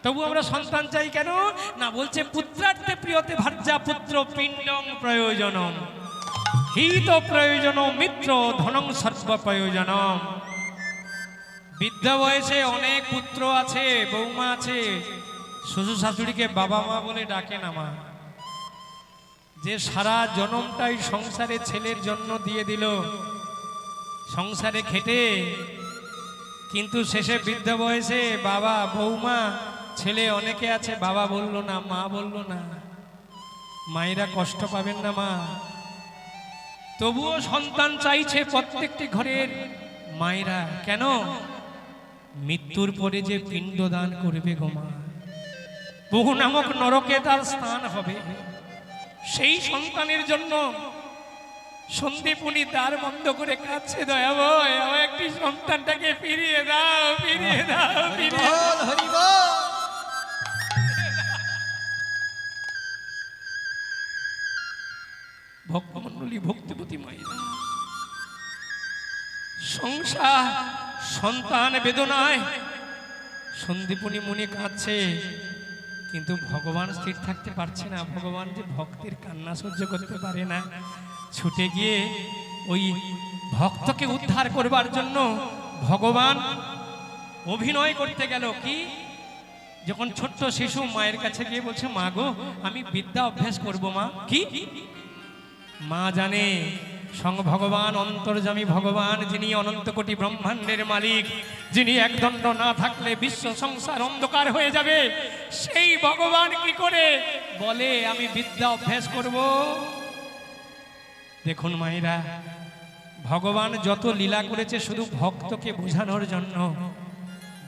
তবু আমরা সন্তান চাই। কেন না? বলছে পুত্রার্থে প্রিয়তে ভার্যা পুত্র পিণ্ডং প্রয়োজনম হিত প্রয়োজন মিত্র ধনং সর্ব প্রয়োজনম। বৃদ্ধ বয়সে অনেক পুত্র আছে, বৌমা আছে, শ্বশুর শাশুড়িকে বাবা মা বলে ডাকে না। মা যে সারা জনমটাই সংসারে ছেলের জন্য দিয়ে দিল, সংসারে খেটে, কিন্তু শেষে বৃদ্ধ বয়সে বাবা বৌমা ছেলে অনেকে আছে বাবা বলল না, মা বলল না। মায়েরা কষ্ট পাবেন না মা? তবুও সন্তান চাইছে প্রত্যেকটি ঘরের মায়েরা। কেন? মৃত্যুর পরে যে পিণ্ডদান করবে গো মা, বহু নামক নরকে তার স্থান হবে, সেই সন্তানের জন্য সন্দীপনী দ্বার বন্ধ করে কাঁদছে, দয়া ভয় আমার একটি সন্তানটাকে ফিরিয়ে দাও, ফিরিয়ে দাও, ফিরিয়ে দাও। ভক্তমণ্ডলী ভক্তিপতি মায়েরা, সংসার সন্তান বেদনায় সন্দীপনী মুনি কাঁদছে, কিন্তু ভগবান স্থির থাকতে পারছে না। ভগবান যে ভক্তের কান্না সহ্য করতে পারে না, ছুটে গিয়ে ওই ভক্তকে উদ্ধার করবার জন্য ভগবান অভিনয় করতে গেল। কি, যখন ছোট্ট শিশু মায়ের কাছে গিয়ে বলছে, মা গো আমি বিদ্যা অভ্যাস করব মা। কি, মা জানে স্বয়ং ভগবান অন্তর্যামী ভগবান, যিনি অনন্ত কোটি ব্রহ্মাণ্ডের মালিক, যিনি একদণ্ড না থাকলে বিশ্ব সংসার অন্ধকার হয়ে যাবে, সেই ভগবান কি করে বলে আমি বিদ্যা অভ্যাস করব। দেখুন মায়েরা, ভগবান যত লীলা করেছে শুধু ভক্তকে বোঝানোর জন্য,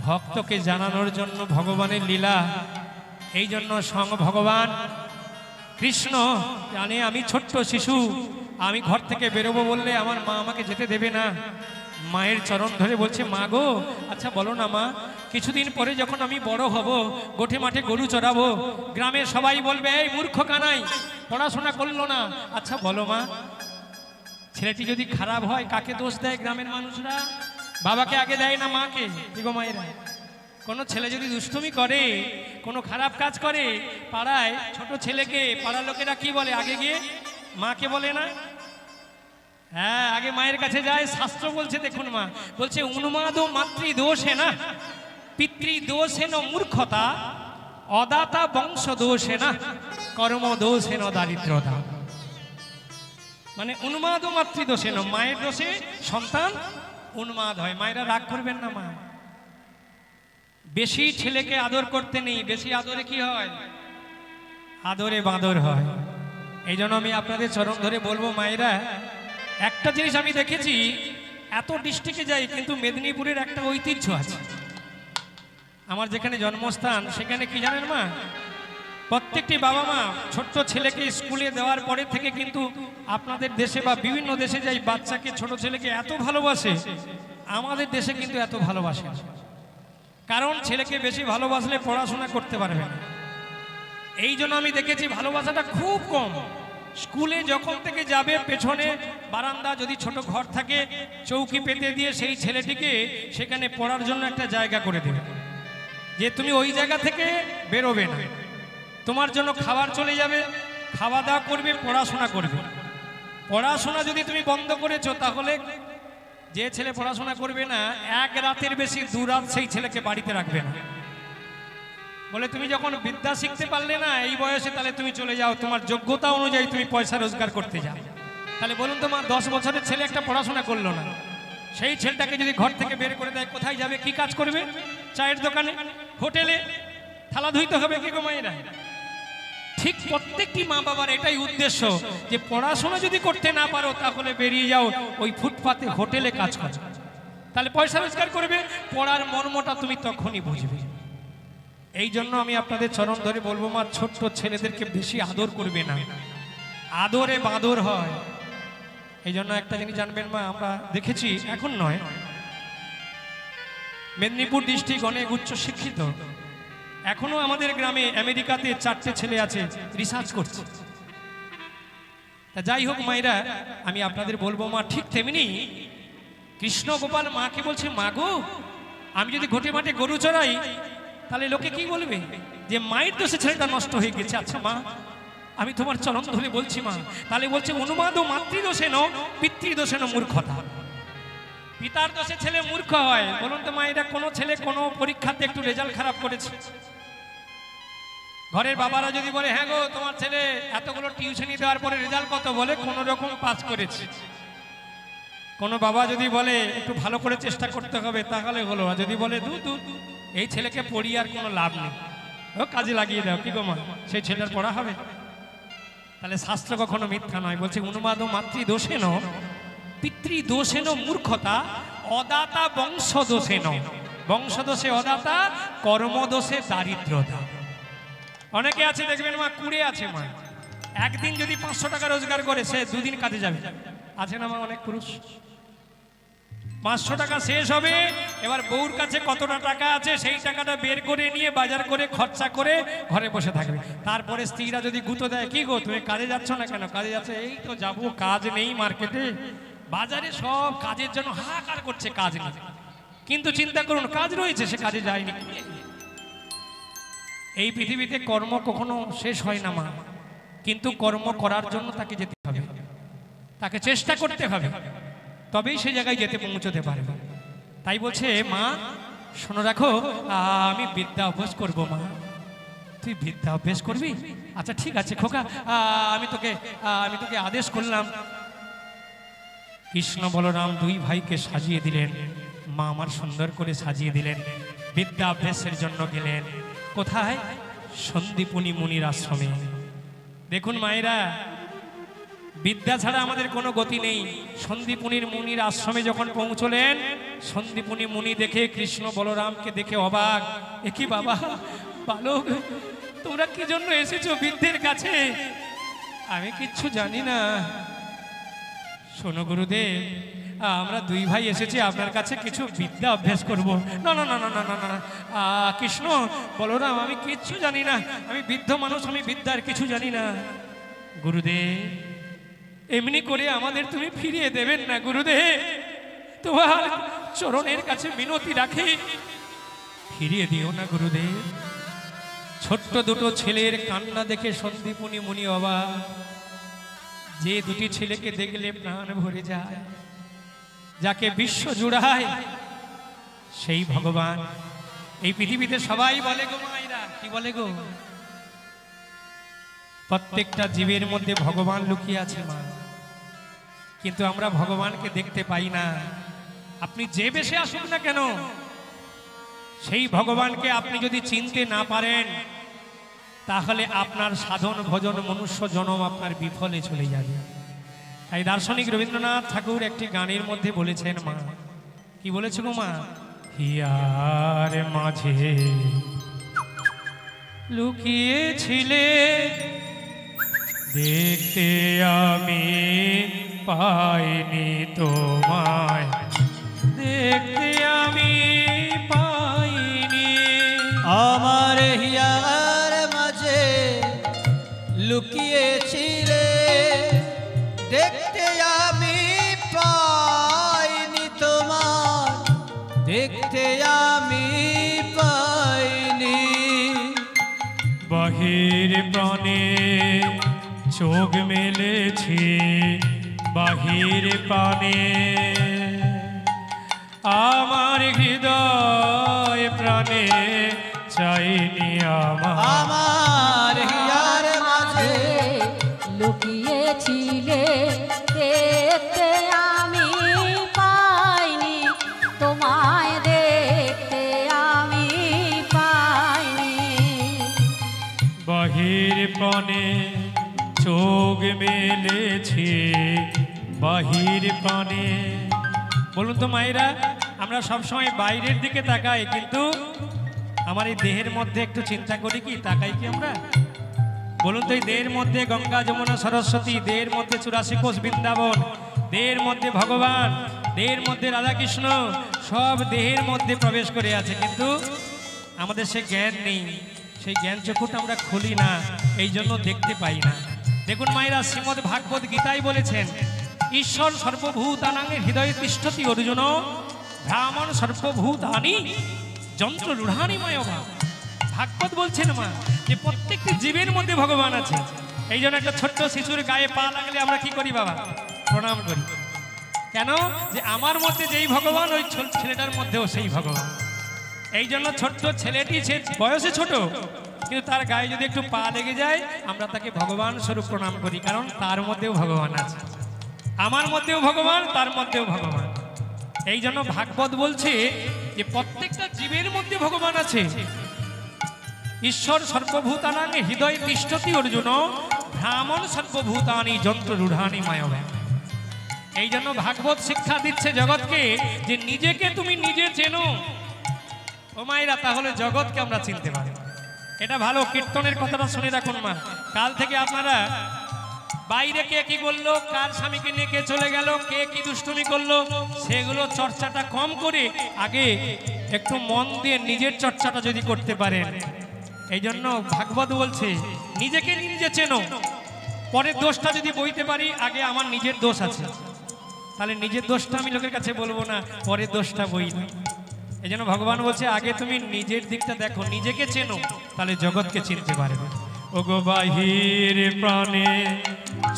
ভক্তকে জানানোর জন্য ভগবানের লীলা। এই জন্য স্বয়ং ভগবান কৃষ্ণ জানে আমি ছোট্ট শিশু, আমি ঘর থেকে বেরোবো বললে আমার মা আমাকে যেতে দেবে না। মায়ের চরণ ধরে বলছে, মা গো আচ্ছা বলো না মা, কিছুদিন পরে যখন আমি বড় হব, গোঠে মাঠে গরু চড়াবো, গ্রামের সবাই বলবে এই মূর্খ কানাই পড়াশোনা করলো না। আচ্ছা বলো মা, ছেলেটি যদি খারাপ হয় কাকে দোষ দেয় গ্রামের মানুষরা? বাবাকে আগে দেয় না মাকে? কি গো মায়েরা, কোনো ছেলে যদি দুষ্টুমি করে, কোনো খারাপ কাজ করে, পাড়ায় ছোট ছেলেকে পাড়ার লোকেরা কি বলে? আগে গিয়ে মাকে বলে না? হ্যাঁ, আগে মায়ের কাছে যায়। শাস্ত্র বলছে, দেখুন মা বলছে, উন্মাদ মাতৃদোষে না পিতৃদোষেন মূর্খতা, অদাতা বংশ দোষে না কর্ম দোষেন দারিদ্রতা। মানে উন্মাদ মাতৃদোষে না, মায়ের দোষে সন্তান উন্মাদ হয়। মায়েরা রাগ করবেন না মা, বেশি ছেলেকে আদর করতে নেই, বেশি আদরে কি হয়? আদরে বাঁদর হয়। এই জন্য আমি আপনাদের চরণ ধরে বলবো মায়েরা, একটা জিনিস আমি দেখেছি, এত ডিস্ট্রিক্টে যাই কিন্তু মেদিনীপুরের একটা ঐতিহ্য আছে। আমার যেখানে জন্মস্থান সেখানে কি জানেন মা, প্রত্যেকটি বাবা মা ছোট্ট ছেলেকে স্কুলে দেওয়ার পরে থেকে কিন্তু আপনাদের দেশে বা বিভিন্ন দেশে যাই বাচ্চাকে, ছোট ছেলেকে এত ভালোবাসে, আমাদের দেশে কিন্তু এত ভালোবাসে না। কারণ ছেলেকে বেশি ভালোবাসলে পড়াশোনা করতে পারবে না। এই জন্য আমি দেখেছি ভালোবাসাটা খুব কম। স্কুলে যখন থেকে যাবে, পেছনে বারান্দা যদি ছোট ঘর থাকে, চৌকি পেতে দিয়ে সেই ছেলেটিকে সেখানে পড়ার জন্য একটা জায়গা করে দেবে, যে তুমি ওই জায়গা থেকে বেরোবে না, তোমার জন্য খাবার চলে যাবে, খাওয়া দাওয়া করবে, পড়াশোনা করবে। পড়াশোনা যদি তুমি বন্ধ করেছো, তাহলে যে ছেলে পড়াশোনা করবে না, এক রাতের বেশি 2 রাত সেই ছেলেকে বাড়িতে রাখবে না। বলে তুমি যখন বিদ্যা শিখতে পারলে না এই বয়সে, তাহলে তুমি চলে যাও, তোমার যোগ্যতা অনুযায়ী তুমি পয়সা রোজগার করতে যাও। তাহলে বলুন তো মা, 10 বছরের ছেলে একটা পড়াশোনা করলো না, সেই ছেলেটাকে যদি ঘর থেকে বের করে দেয়, কোথায় যাবে? কি কাজ করবে? চায়ের দোকানে, হোটেলে থালা ধুইতে হবে। কি গো মায়েরা, ঠিক প্রত্যেকটি মা বাবার এটাই উদ্দেশ্য, যে পড়াশোনা যদি করতে না পারো তাহলে বেরিয়ে যাও ওই ফুটপাতে, হোটেলে কাজ করো, তাহলে পয়সা রোজগার করবে। পড়ার মর্মটা তুমি তখনই বুঝবে। এই জন্য আমি আপনাদের চরণ ধরে বলবো মা, ছোট্ট ছেলেদেরকে বেশি আদর করবে না, আদরে বাঁদর হয়। এই জন্য একটা জিনিস জানবেন মা, আমরা দেখেছি, এখন নয়, মেদিনীপুর ডিস্ট্রিক্ট অনেক উচ্চ শিক্ষিত, এখনো আমাদের গ্রামে আমেরিকাতে 4টে ছেলে আছে, রিসার্চ করছে। তা যাই হোক মায়েরা, আমি আপনাদের বলবো মা, ঠিক তেমনি কৃষ্ণ গোপাল মাকে বলছে, মা গো আমি যদি ঘটে মাঠে গরু চড়াই, তাহলে লোকে কি বলবে? যে মায়ের দোষে ছেলেটা নষ্ট হয়ে গেছে। আচ্ছা মা, আমি তোমার চরণ ধরে বলছি মা, তাহলে বলছে অনুমাদ মাতৃদোষে ন পিতৃদোষে ন মূর্খতা। পিতার দোষে ছেলে মূর্খ হয়। বলুন তো মায়েরা, কোনো ছেলে কোনো পরীক্ষাতে একটু রেজাল্ট খারাপ করেছে, ঘরের বাবারা যদি বলে, হ্যাঁ গো তোমার ছেলে এতগুলো টিউশনি দেওয়ার পরে রেজাল্ট কত? বলে কোনো রকম পাস করেছে। কোনো বাবা যদি বলে একটু ভালো করে চেষ্টা করতে হবে, তাহলে হলো। আর যদি বলে এই ছেলেকে পড়িয়ে আর কোনো লাভ নেই, ও কাজে লাগিয়ে দাও, কি গো মা, সেই ছেলের পড়া হবে? তাহলে শাস্ত্র কখনো মিথ্যা নয়। বলছে উন্মাদ মাতৃদোষেন পিতৃদোষেন মূর্খতা, অদাতা বংশদোষেন, বংশদোষে অদাতা, কর্মদোষে দারিদ্রতা। অনেকে আছে দেখবেন মা, কুড়ে আছে মা, একদিন যদি 500 টাকা রোজগার করে, সে 2 দিন কাজে যাবে। আছে না মা অনেক পুরুষ? 500 টাকা শেষ হবে, এবার বউর কাছে কতটা টাকা আছে সেই টাকাটা বের করে নিয়ে বাজার করে খরচা করে ঘরে বসে থাকবে। তারপরে স্ত্রীরা যদি গুঁতো দেয়, কি গো তুমি কাজে যাচ্ছ না কেন? কাজে যাচ্ছে, এই তো যাবো, কাজ নেই মার্কেটে, বাজারে সব কাজের জন্য হাহাকার করছে, কাজ নেই। কিন্তু চিন্তা করুন, কাজ রয়েছে, সে কাজে যায়নি। এই পৃথিবীতে কর্ম কখনো শেষ হয় না মা, কিন্তু কর্ম করার জন্য তাকে যেতে হবে, তাকে চেষ্টা করতে হবে, তবেই সে জায়গায় যেতে পৌঁছতে পারবে। তাই বলছে মা শোনো রাখো, আমি বিদ্যা অভ্যাস করবো। মা তুই বিদ্যা অভ্যাস করবি? আচ্ছা ঠিক আছে খোকা, আমি তোকে আদেশ করলাম। কৃষ্ণ বলরাম দুই ভাইকে সাজিয়ে দিলেন, মা আমার সুন্দর করে সাজিয়ে দিলেন, বিদ্যা অভ্যাসের জন্য গেলেন। কোথায়? সন্দীপনী মুনির আশ্রমে। দেখুন মায়েরা, বিদ্যা ছাড়া আমাদের কোনো গতি নেই। সন্দীপনীর মুনির আশ্রমে যখন পৌঁছলেন, সন্দীপনী মুনি দেখে কৃষ্ণ বলরামকে দেখে অবাক। এ কি বাবা, বালক তোমরা কি জন্য এসেছো বিদ্যের কাছে? আমি কিচ্ছু জানি না। শোনো গুরুদেব, আমরা দুই ভাই এসেছি আপনার কাছে কিছু বিদ্যা অভ্যাস করব। না না না না না না না, কৃষ্ণ বলরাম আমি কিচ্ছু জানি না, আমি বৃদ্ধ মানুষ, আমি বিদ্যার কিছু জানি না। গুরুদেব এমনি করে আমাদের তুমি ফিরিয়ে দেবেন না গুরুদেব, তোমার চরণের কাছে মিনতি রাখি, ফিরিয়ে দিও না গুরুদেব। ছোট্ট দুটো ছেলের কান্না দেখে সন্দীপনী মুনি অবাক। যে দুটি ছেলেকে দেখলে প্রাণ ভরে যায়, যাকে বিশ্ব জুড়ায় সেই ভগবান। এই পৃথিবীতে সবাই বলে গো মায়েরা, কি বলে গো? প্রত্যেকটা জীবের মধ্যে ভগবান লুকিয়ে আছে মা, কিন্তু আমরা ভগবানকে দেখতে পাই না। আপনি যে বেশে আসুন না কেন, সেই ভগবানকে আপনি যদি চিনতে না পারেন, তাহলে আপনার সাধন ভজন মনুষ্য জন্ম আপনার বিফলে চলে যাবে। তাই দার্শনিক রবীন্দ্রনাথ ঠাকুর একটি গানের মধ্যে বলেছেন মা, কি বলেছে গো মা? হিয়ার মাঝে লুকিয়েছিলে, দেখতে আমি পাইনি তোমায়, দেখতে আমি পাইনি। আমার হিয়ার মাঝে লুকিয়েছিলে, দেখতে আমি পাইনি তোমার, দেখতে আমি পাইনি। বাহির প্রাণে চোখ মেলেছি, বাহির প্রাণে আমার হৃদয় প্রাণে চাইনি আমার হিয়ার মাঝে লুকিয়েছিলে, দেখতে আমি পাইনি তোমায়, দেখতে আমি পাইনি। বাহির প্রাণে চোখ মেলেছি, বাহির প্রাণে। বলুন তো মায়েরা, আমরা সবসময় বাইরের দিকে তাকাই, কিন্তু আমার এই দেহের মধ্যে একটু চিন্তা করি কি? তাকাই কি আমরা? বলুন তো, এই দেহের মধ্যে গঙ্গা যমুনা সরস্বতী, দেহের মধ্যে 84 কোষ বৃন্দাবন, দেহের মধ্যে ভগবান, দেহের মধ্যে রাধাকৃষ্ণ, সব দেহের মধ্যে প্রবেশ করে আছে, কিন্তু আমাদের সে জ্ঞান নেই, সেই জ্ঞান চক্ষুটা আমরা খুলি না, এই জন্য দেখতে পাই না। দেখুন মায়েরা, শ্রীমদ্ ভাগবত গীতায় বলেছেন, ঈশ্বর সর্বভূতানাং হৃদয়ে তিষ্ঠতি অর্জুন, ব্রাহ্মণ সর্বভূতানি যন্ত্র রূঢ়ানি মায়বা। ভাগবত বলছেন মা যে প্রত্যেকটি জীবের মধ্যে ভগবান আছে। এই জন্য একটা ছোট্ট শিশুর গায়ে পা লাগলে আমরা কি করি বাবা? প্রণাম করি। কেন? যে আমার মধ্যে যেই ভগবান, ওই ছেলেটার মধ্যেও সেই ভগবান। এই জন্য ছোট্ট ছেলেটি, সে বয়সে ছোট, কিন্তু তার গায়ে যদি একটু পা লেগে যায়, আমরা তাকে ভগবান স্বরূপ প্রণাম করি, কারণ তার মধ্যেও ভগবান আছে। আমার মধ্যেও ভগবান, তার মধ্যেও ভগবান। এই জন্য ভাগবত বলছে যে প্রত্যেকটা জীবের মধ্যে ভগবান আছে। ঈশ্বর সর্বভূতানাং হৃদয়ে তিষ্ঠতি অর্জুন, ব্রাহ্মণ সর্বভূতানি যন্ত্র রূঢ়ানি মায়বা। এই জন্য ভাগবত শিক্ষা দিচ্ছে জগৎকে যে নিজেকে তুমি নিজে চেনো। ও মায়েরা, তাহলে জগৎকে আমরা চিনতে পারি। এটা ভালো, কীর্তনের কথাটা শুনে রাখুন মা। কাল থেকে আপনারা বাইরে কে কি করলো, কার স্বামীকে নিয়ে কে চলে গেল, কে কি দুষ্টুমি করলো, সেগুলো চর্চাটা কম করে আগে একটু মন দিয়ে নিজের চর্চাটা যদি করতে পারেন। এই জন্য ভাগবত বলছে নিজেকে নিজে চেনো, পরের দোষটা যদি বইতে পারি, আগে আমার নিজের দোষ আছে, তাহলে নিজের দোষটা আমি লোকের কাছে বলবো না, পরের দোষটা বই না। এই জন্য ভগবান বলছে আগে তুমি নিজের দিকটা দেখো, নিজেকে চেনো, তাহলে জগৎকে চিনতে পারবে। ওগো বাহির প্রাণে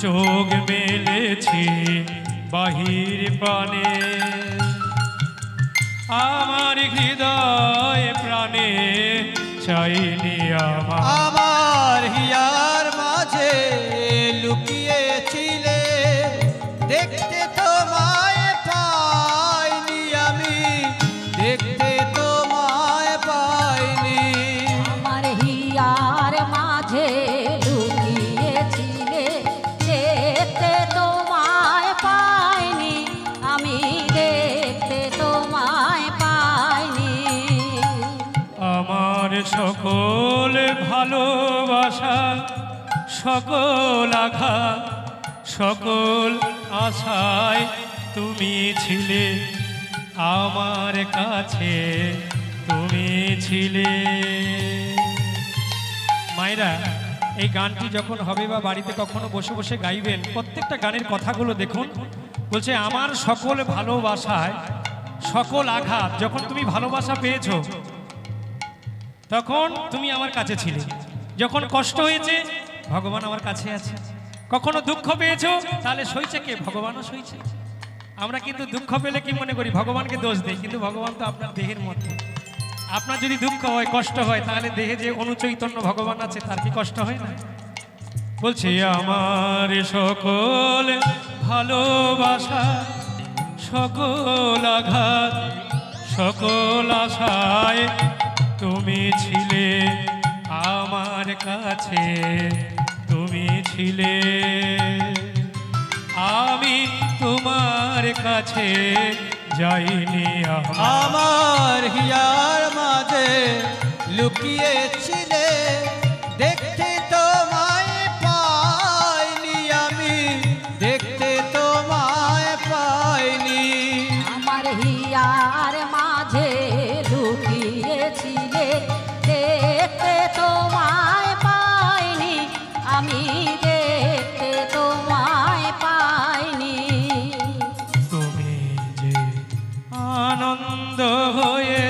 চোখ মেলেছি, বাহির প্রাণে আমার হৃদয় প্রাণে চাইনি আমার হিয়ার মাঝে লুকিয়েছিলে, দেখতে তোমায় পাইনি আমি, দেখতে তোমায় পাইনি। আমার হিয়ার মাঝে লুকিয়েছিলে, দেখতে তোমায় পাইনি আমি, দেখতে তোমায় পাইনি। আমার সকল ভালোবাসা, সকল আঘাত, সকল আশায় তুমি ছিলে, আমার কাছে তুমি ছিলে। মায়েরা, এই গানটি যখন হবে বা বাড়িতে কখনো বসে বসে গাইবেন, প্রত্যেকটা গানের কথাগুলো দেখুন। বলছে আমার সকল ভালোবাসায় সকল আঘাত, যখন তুমি ভালোবাসা পেয়েছো তখন তুমি আমার কাছে ছিলে, যখন কষ্ট হয়েছে ভগবান আমার কাছে আছে, কখনো দুঃখ পেয়েছো তাহলে সইছে কে, ভগবানও সইছে। আমরা কিন্তু দুঃখ পেলে কি মনে করি, ভগবানকে দোষ দেই, কিন্তু ভগবান তো আপনার দেহের মধ্যে। আপনার যদি দুঃখ হয়, কষ্ট হয়, তাহলে দেহে যে অনুচৈতন্য ভগবান আছে, তার কি কষ্ট হয় না? বলছি আমার সকল ভালোবাসা, সকল আঘাত, সকল আশায় তুমি ছিলে, আমার কাছে তুমি ছিলে, আমি তোমার কাছে যাইনি। আমার হিয়ার মাঝে লুকিয়েছিলে, দেখতে তোমায় পাইনি আমি, দেখতে তোমায় পাইনি। আমার হিয়ার মাঝে লুকিয়েছিলে, দেখতে তোমায় পাইনি আমি, দেখতে তোমায় পাইনি। তুমি যে আনন্দ হয়ে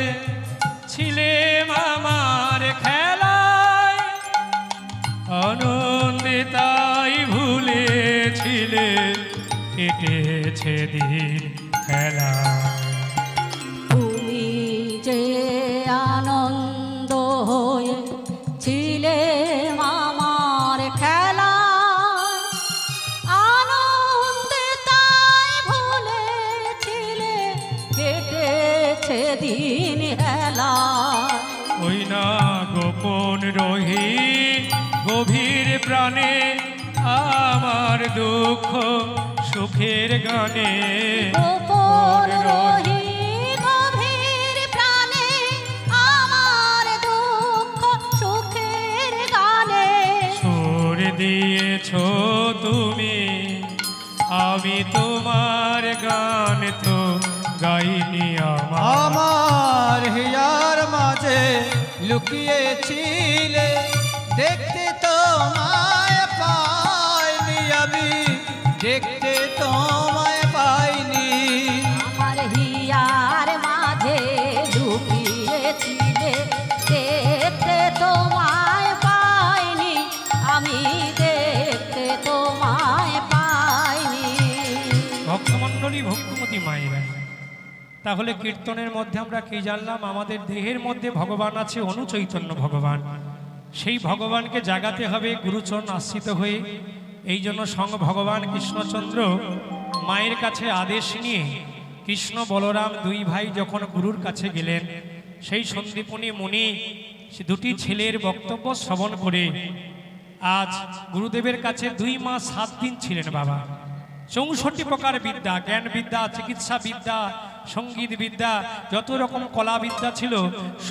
ছিলে আমার খেলায়, আনন্দে তাই ভুলেছিলে কেটেছে দিন খেলায়। তুমি যে আনন্দ হয়ে ছিলে আমার খেলা, আনন্দে তাই ভুলেছিলে কেটেছে দিন হেলা। ওই না গোপন রহি গভীর প্রাণে, আমার দুঃখ সুখের গানে, গোপন রহি গভীর প্রাণে, আমার দুঃখ সুখের গানে। সুর দিয়েছ তুমি, আমি তোমার গান তো গাইনি। আমার হিয়ার মাঝে লুকিয়েছিলে, দেখতে তোমায় পাইনি আমি, দেখতে তোমায় পাইনি। আমার হিয়ার মাঝে লুকিয়েছিলে, দেখতে তোমায় পাইনি আমি, দেখতে তোমায় পাইনি। ভক্তমণ্ডলী, ভক্তমতী মায়েরা, তাহলে কীর্তনের মধ্যে আমরা কি জানলাম? আমাদের দেহের মধ্যে ভগবান আছে, অনুচৈতন্য ভগবান। সেই ভগবানকে জাগাতে হবে গুরুচরণ আশ্রিত হয়ে। এই জন্য স্বয়ং ভগবান কৃষ্ণচন্দ্র মায়ের কাছে আদেশ নিয়ে কৃষ্ণ বলরাম দুই ভাই যখন গুরুর কাছে গেলেন, সেই সন্দীপনী মুনি দুটি ছেলের বক্তব্য শ্রবণ করে আজ গুরুদেবের কাছে 2 মাস 7 দিন ছিলেন বাবা। 64 প্রকার বিদ্যা, জ্ঞান বিদ্যা, চিকিৎসা বিদ্যা, সঙ্গীত বিদ্যা, যত রকম কলা বিদ্যা ছিল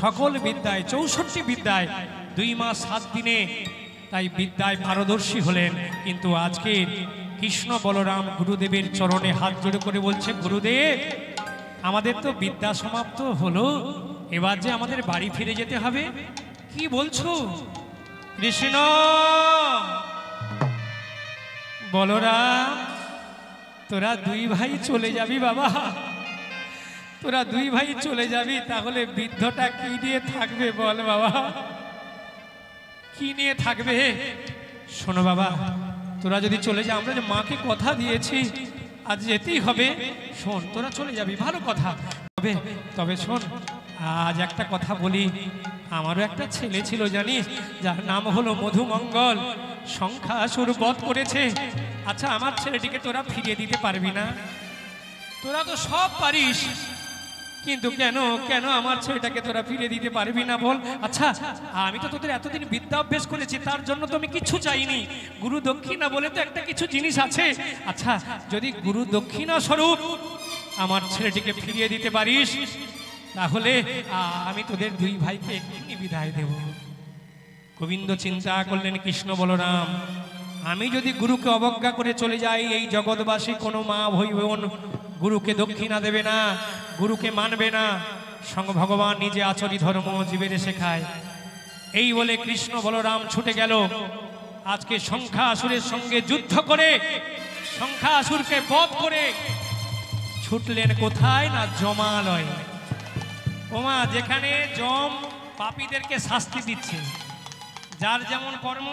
সকল বিদ্যায়, 64 বিদ্যায় 2 মাস 7 দিনে তাই বিদ্যায় পারদর্শী হলেন। কিন্তু আজকে কৃষ্ণ বলরাম গুরুদেবের চরণে হাত জোড়ে করে বলছে, গুরুদেব আমাদের তো বিদ্যা সমাপ্ত হলো, এবার যে আমাদের বাড়ি ফিরে যেতে হবে। কি বলছো? কৃষ্ণ বলরাম তোরা দুই ভাই চলে যাবি বাবা, তোরা দুই ভাই চলে যাবি, তাহলে বৃদ্ধটা কি নিয়ে থাকবে বল বাবা, কি নিয়ে থাকবে? শোনো বাবা, তোরা যদি চলে যা, আমরা যে মাকে কথা দিয়েছি আজ যেতেই হবে, শোন তোরা চলে যাবি ভালো কথা, তবে শোন আজ একটা কথা বলি, আমারও একটা ছেলে ছিল জানিস, যার নাম হলো মধুমঙ্গল, সংখ্যাসুর বধ করেছে। আচ্ছা আমার ছেলেটিকে তোরা ফিরিয়ে দিতে পারবি না? তোরা তো সব পারিস, কিন্তু কেন কেন আমার ছেলেটাকে তোরা ফিরে দিতে পারবি না বল? আচ্ছা আমি তো তোদের এতদিন বিদ্যা অভ্যেস করেছি, তার জন্য তো আমি কিছু চাইনি, গুরু দক্ষিণা বলে তো একটা কিছু জিনিস আছে। আচ্ছা যদি গুরু দক্ষিণা স্বরূপ আমার ছেলেটিকে ফিরিয়ে দিতে পারিস, তাহলে আমি তোদের দুই ভাইকে এক্ষুনি বিদায় দেব। গোবিন্দ চিন্তা করলেন, কৃষ্ণ বলরাম আমি যদি গুরুকে অবজ্ঞা করে চলে যাই, এই জগৎবাসী কোনো মা ভাই বোন গুরুকে দক্ষিণা দেবে না, গুরুকে মানবে না, সঙ্গ ভগবান নিজে আচরি ধর্ম জীবের শেখায়। এই বলে কৃষ্ণ বলরাম ছুটে গেল। আজকে সংখ্যাসুরের সঙ্গে যুদ্ধ করে, সংখ্যাসুরকে বধ করে ছুটলেন কোথায় না জমালয়। ওমা, যেখানে জম পাপীদেরকে শাস্তি দিচ্ছে, যার যেমন কর্ম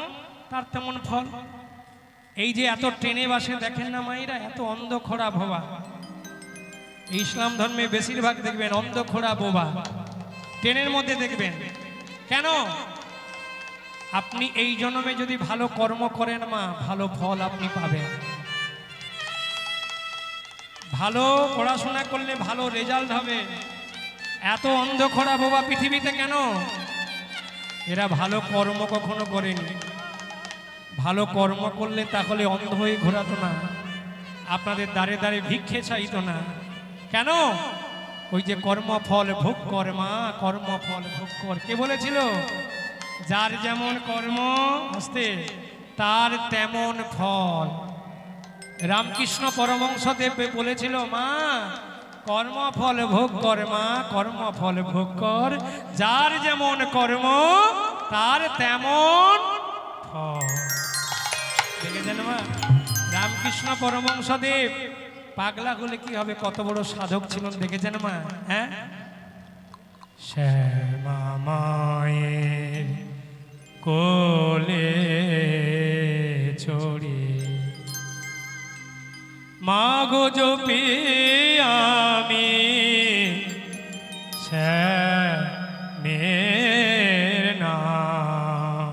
তার তেমন ফল। এই যে এত ট্রেনে বাসে দেখেন না মায়েরা, এত অন্ধ খোড়া ভবা, ইসলাম ধর্মে বেশিরভাগ দেখবেন অন্ধ খোড়া বোবা ট্রেনের মধ্যে দেখবেন। কেন? আপনি এই জন্মে যদি ভালো কর্ম করেন মা, ভালো ফল আপনি পাবেন, ভালো পড়াশোনা করলে ভালো রেজাল্ট হবে। এত অন্ধ খোড়া বোবা পৃথিবীতে কেন? এরা ভালো কর্ম কখনো করেনি। ভালো কর্ম করলে তাহলে অন্ধ হয়ে ঘোরাতো না, আপনাদের দ্বারে দ্বারে ভিক্ষে চাইতো না। কেন? ওই যে কর্মফল ভোগ কর মা, কর্মফল ভোগ কর। কে বলেছিল? যার যেমন কর্ম আসতে তার তেমন ফল। রামকৃষ্ণ পরমহংসদেব বলেছিল, মা কর্মফল ভোগ কর মা, কর্মফল ভোগ কর, যার যেমন কর্ম তার তেমন ফল। দেখেছেন মা, রামকৃষ্ণ পরমহংসদেব পাগলা হলে কি হবে, কত বড় সাধক ছিলেন দেখেছেন মা। হ্যাঁ, শ্যামা মায়ের কোলে ছড়ি মাগো জপি আমি শ্যামের নাম,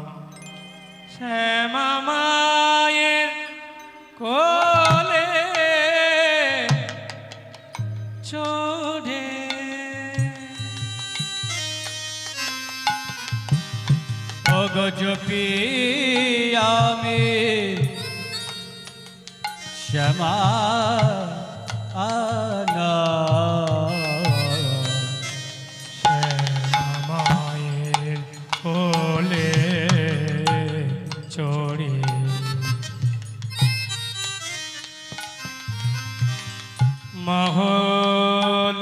শ্যামা মায়ের কোলে চড়ে ওগো জপি আমি শ্যামা আনা, শ্যামা মায়ের কোলে চড়ে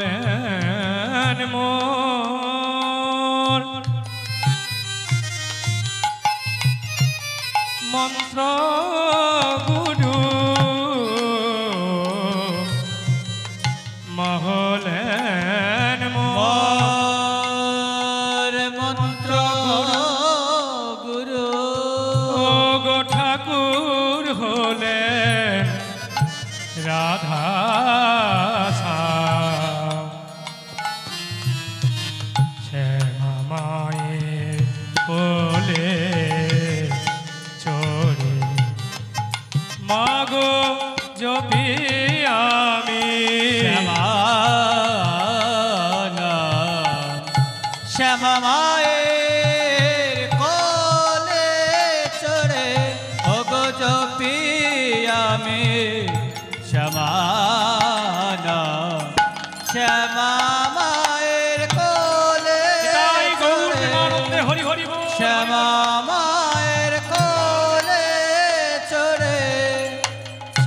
মহলেন মোর মন্ত্র গুরু, মহলেন মোর মন্ত্র গুরু, ও গো ঠাকুর হলেন রাধা শ্যামা মায়ের কোলে চড়ে মাগো জপি আমি শ্যামা শ্যামা মায়ের কোলে চড়ে ওগো জপি আমি শ্যামা শ্যামা মায়ের কোলে গৌর প্রেমানন্দে হরি হরি বল। শ্যামা মায়ের কোলে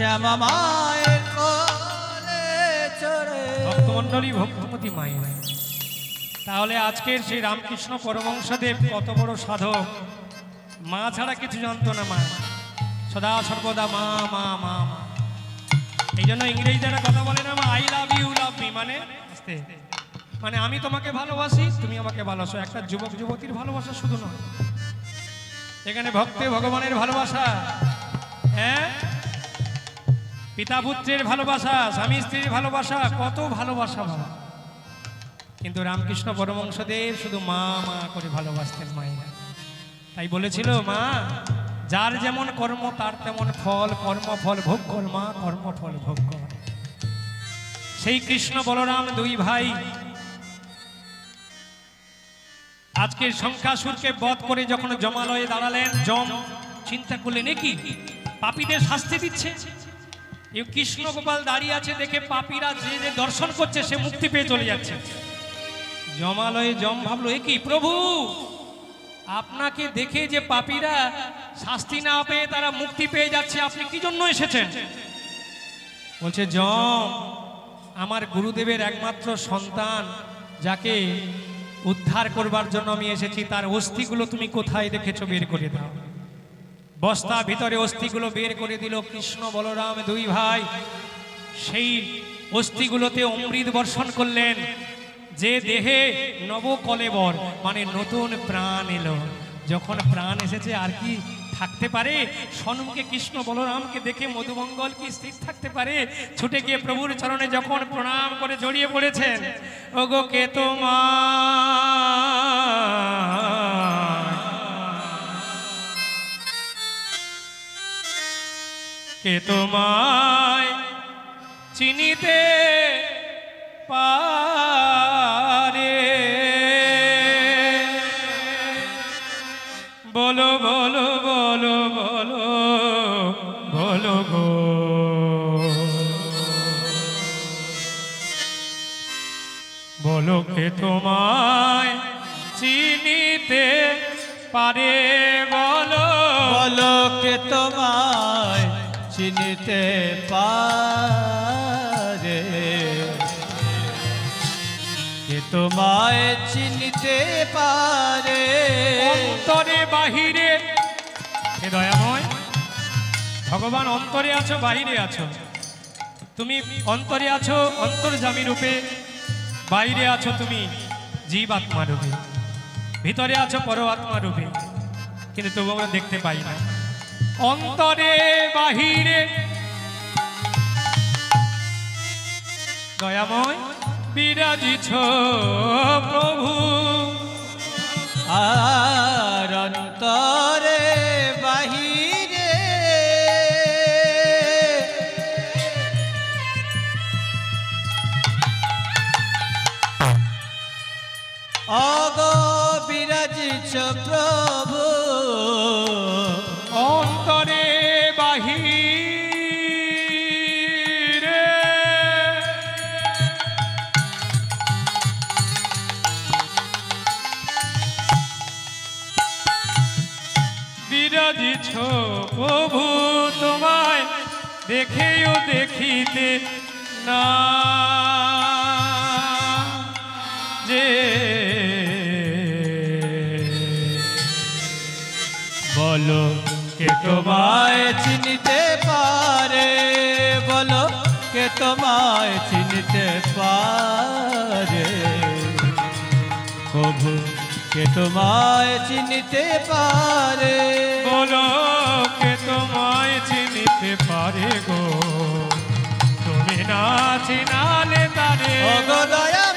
শ্যামা মায়ের কোলে চড়ে। ভক্তমণ্ডলী ভক্তমতী মায়ের। তাহলে আজকের সেই রামকৃষ্ণ পরমহংসদেব কত বড় সাধক, মা ছাড়া কিছু জানতো না। মা সদা সর্বদা মা মা মা মা। এই জন্য ইংরেজিরা কথা বলে না, I love you love me, মানে আস্তে, মানে আমি তোমাকে ভালোবাসি, তুমি আমাকে ভালোবাসো। একটা যুবক যুবতীর ভালোবাসা শুধু নয়, এখানে ভক্তে ভগবানের ভালোবাসা, হ্যাঁ, পিতা পুত্রের ভালোবাসা, স্বামী স্ত্রীর ভালোবাসা, কত ভালোবাসা বাবা। কিন্তু রামকৃষ্ণ পরমহংসদেব শুধু মা মা করে ভালোবাসতেন মায়েরা। তাই বলেছিল, মা যার যেমন কর্ম তার তেমন ফল, কর্মফল ভোগ কর মা, কর্মফল ভোগ কর। সেই কৃষ্ণ বলরাম দুই ভাই আজকের শঙ্কাসুরকে বধ করে যখন জমালয়ে দাঁড়ালেন, যম চিন্তা করলেন কি পাপীদের শাস্তি দিচ্ছে। এই কৃষ্ণ গোপাল দাঁড়িয়ে আছে দেখে পাপীরা যে যে দর্শন করছে সে মুক্তি পেয়ে চলে যাচ্ছে। জমালয়ে যম ভাবলো, কি প্রভু আপনাকে দেখে যে পাপীরা শাস্তি না পেয়ে তারা মুক্তি পেয়ে যাচ্ছে, আপনি কি জন্য এসেছেন? বলছে, যম আমার গুরুদেবের একমাত্র সন্তান, যাকে উদ্ধার করবার জন্য আমি এসেছি, তার অস্থিগুলো তুমি কোথায় রেখেছো বের করে দাও। বস্তা ভিতরে অস্থিগুলো বের করে দিল কৃষ্ণ বলরাম দুই ভাই। সেই অস্থিগুলোতে অমৃত বর্ষণ করলেন। যে দেহে নবকলেবর মানে নতুন প্রাণ এলো। যখন প্রাণ এসেছে আর কি থাকতে পারে? সন্মুখে কৃষ্ণ বলরামকে দেখে মধুমঙ্গল কি স্থির থাকতে পারে? ছুটে গিয়ে প্রভুর চরণে যখন প্রণাম করে জড়িয়ে পড়েছেন, ওগো কে তোমায় চিনিতে পারে, বলো বলো বলো বলো বলো গো। বলো কে তোমায় চিনিতে পারে, বলো বলো কে তোমায় চিনিতে পারে, কে তোমায় চিনিতে পারে। অন্তরে বাহিরে, হে দয়াময় ভগবান অন্তরে আছো বাহিরে আছো। তুমি অন্তরে আছো অন্তর্যামী রূপে, বাইরে আছো তুমি জীবাত্মা রূপে, ভিতরে আছো পরমাত্মা রূপে, কিন্তু তবু আমরা দেখতে পাই না। অন্তরে বাহিরে দয়াময় বিরাজিছ প্রভু, আর অন্তরে বাহিরে অগো বিরাজিছ প্রভু, অন্তরে বাহিরে বিরাজিছ প্রভু, তোমায় দেখেও দেখিতে না যে, বলো কে তোমায় চিনিতে পারে, বলো কে তোমায় চিনিতে পারে, প্রভু কে তোমায় চিনিতে পারে, বলো কে তোমায় চিনিতে পারে গো, তুমি না চিনালে তারে। ওগো দয়াময়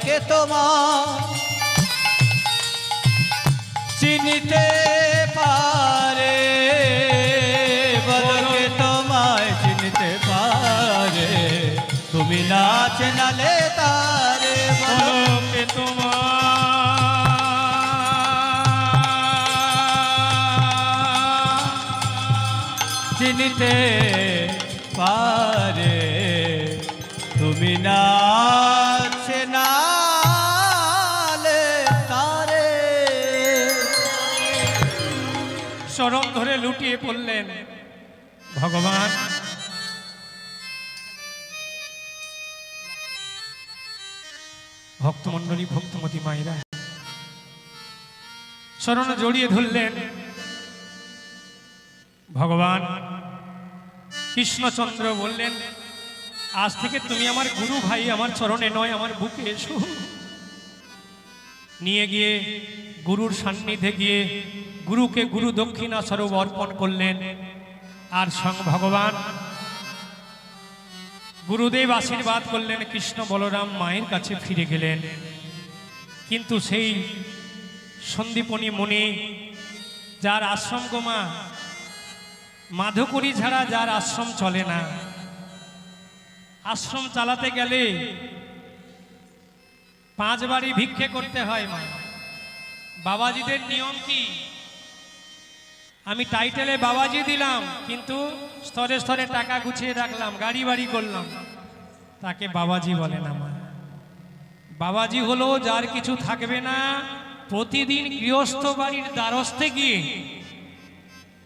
কে তোমায় চিনিতে পারে, না চেনালে তারে বলো কে তোমার চিনিতে পারে তুমি না চেনালে তারে চরণ ধরে লুটিয়ে পড়লেন ভগবান। ভক্তমণ্ডলী ভক্তমতী মায়েরা চরণ জড়িয়ে ধরলেন। ভগবান কৃষ্ণচন্দ্র বললেন, আজ থেকে তুমি আমার গুরু ভাই, আমার চরণে নয় আমার বুকে এসো। নিয়ে গিয়ে গুরুর সান্নিধ্যে গিয়ে গুরুকে গুরু দক্ষিণা স্বরূপ অর্পণ করলেন। আর স্বয়ং ভগবান গুরুদেব আশীর্বাদ করলেন, কৃষ্ণ বলরাম মায়ের কাছে ফিরে গেলেন। কিন্তু সেই সন্দীপনী মুনি, যার আশ্রম গোমা মাধুকরী ছাড়া যার আশ্রম চলে না, আশ্রম চালাতে গেলে 5 বাড়ি ভিক্ষে করতে হয়। মা বাবাজিদের নিয়ম কি? আমি টাইটেলে বাবাজি দিলাম, কিন্তু স্তরে স্তরে টাকা গুছিয়ে রাখলাম, গাড়ি বাড়ি করলাম, তাকে বাবাজি বলে না। মা বাবাজি হলো যার কিছু থাকবে না, প্রতিদিন গৃহস্থ বাড়ির দ্বারস্থে গিয়ে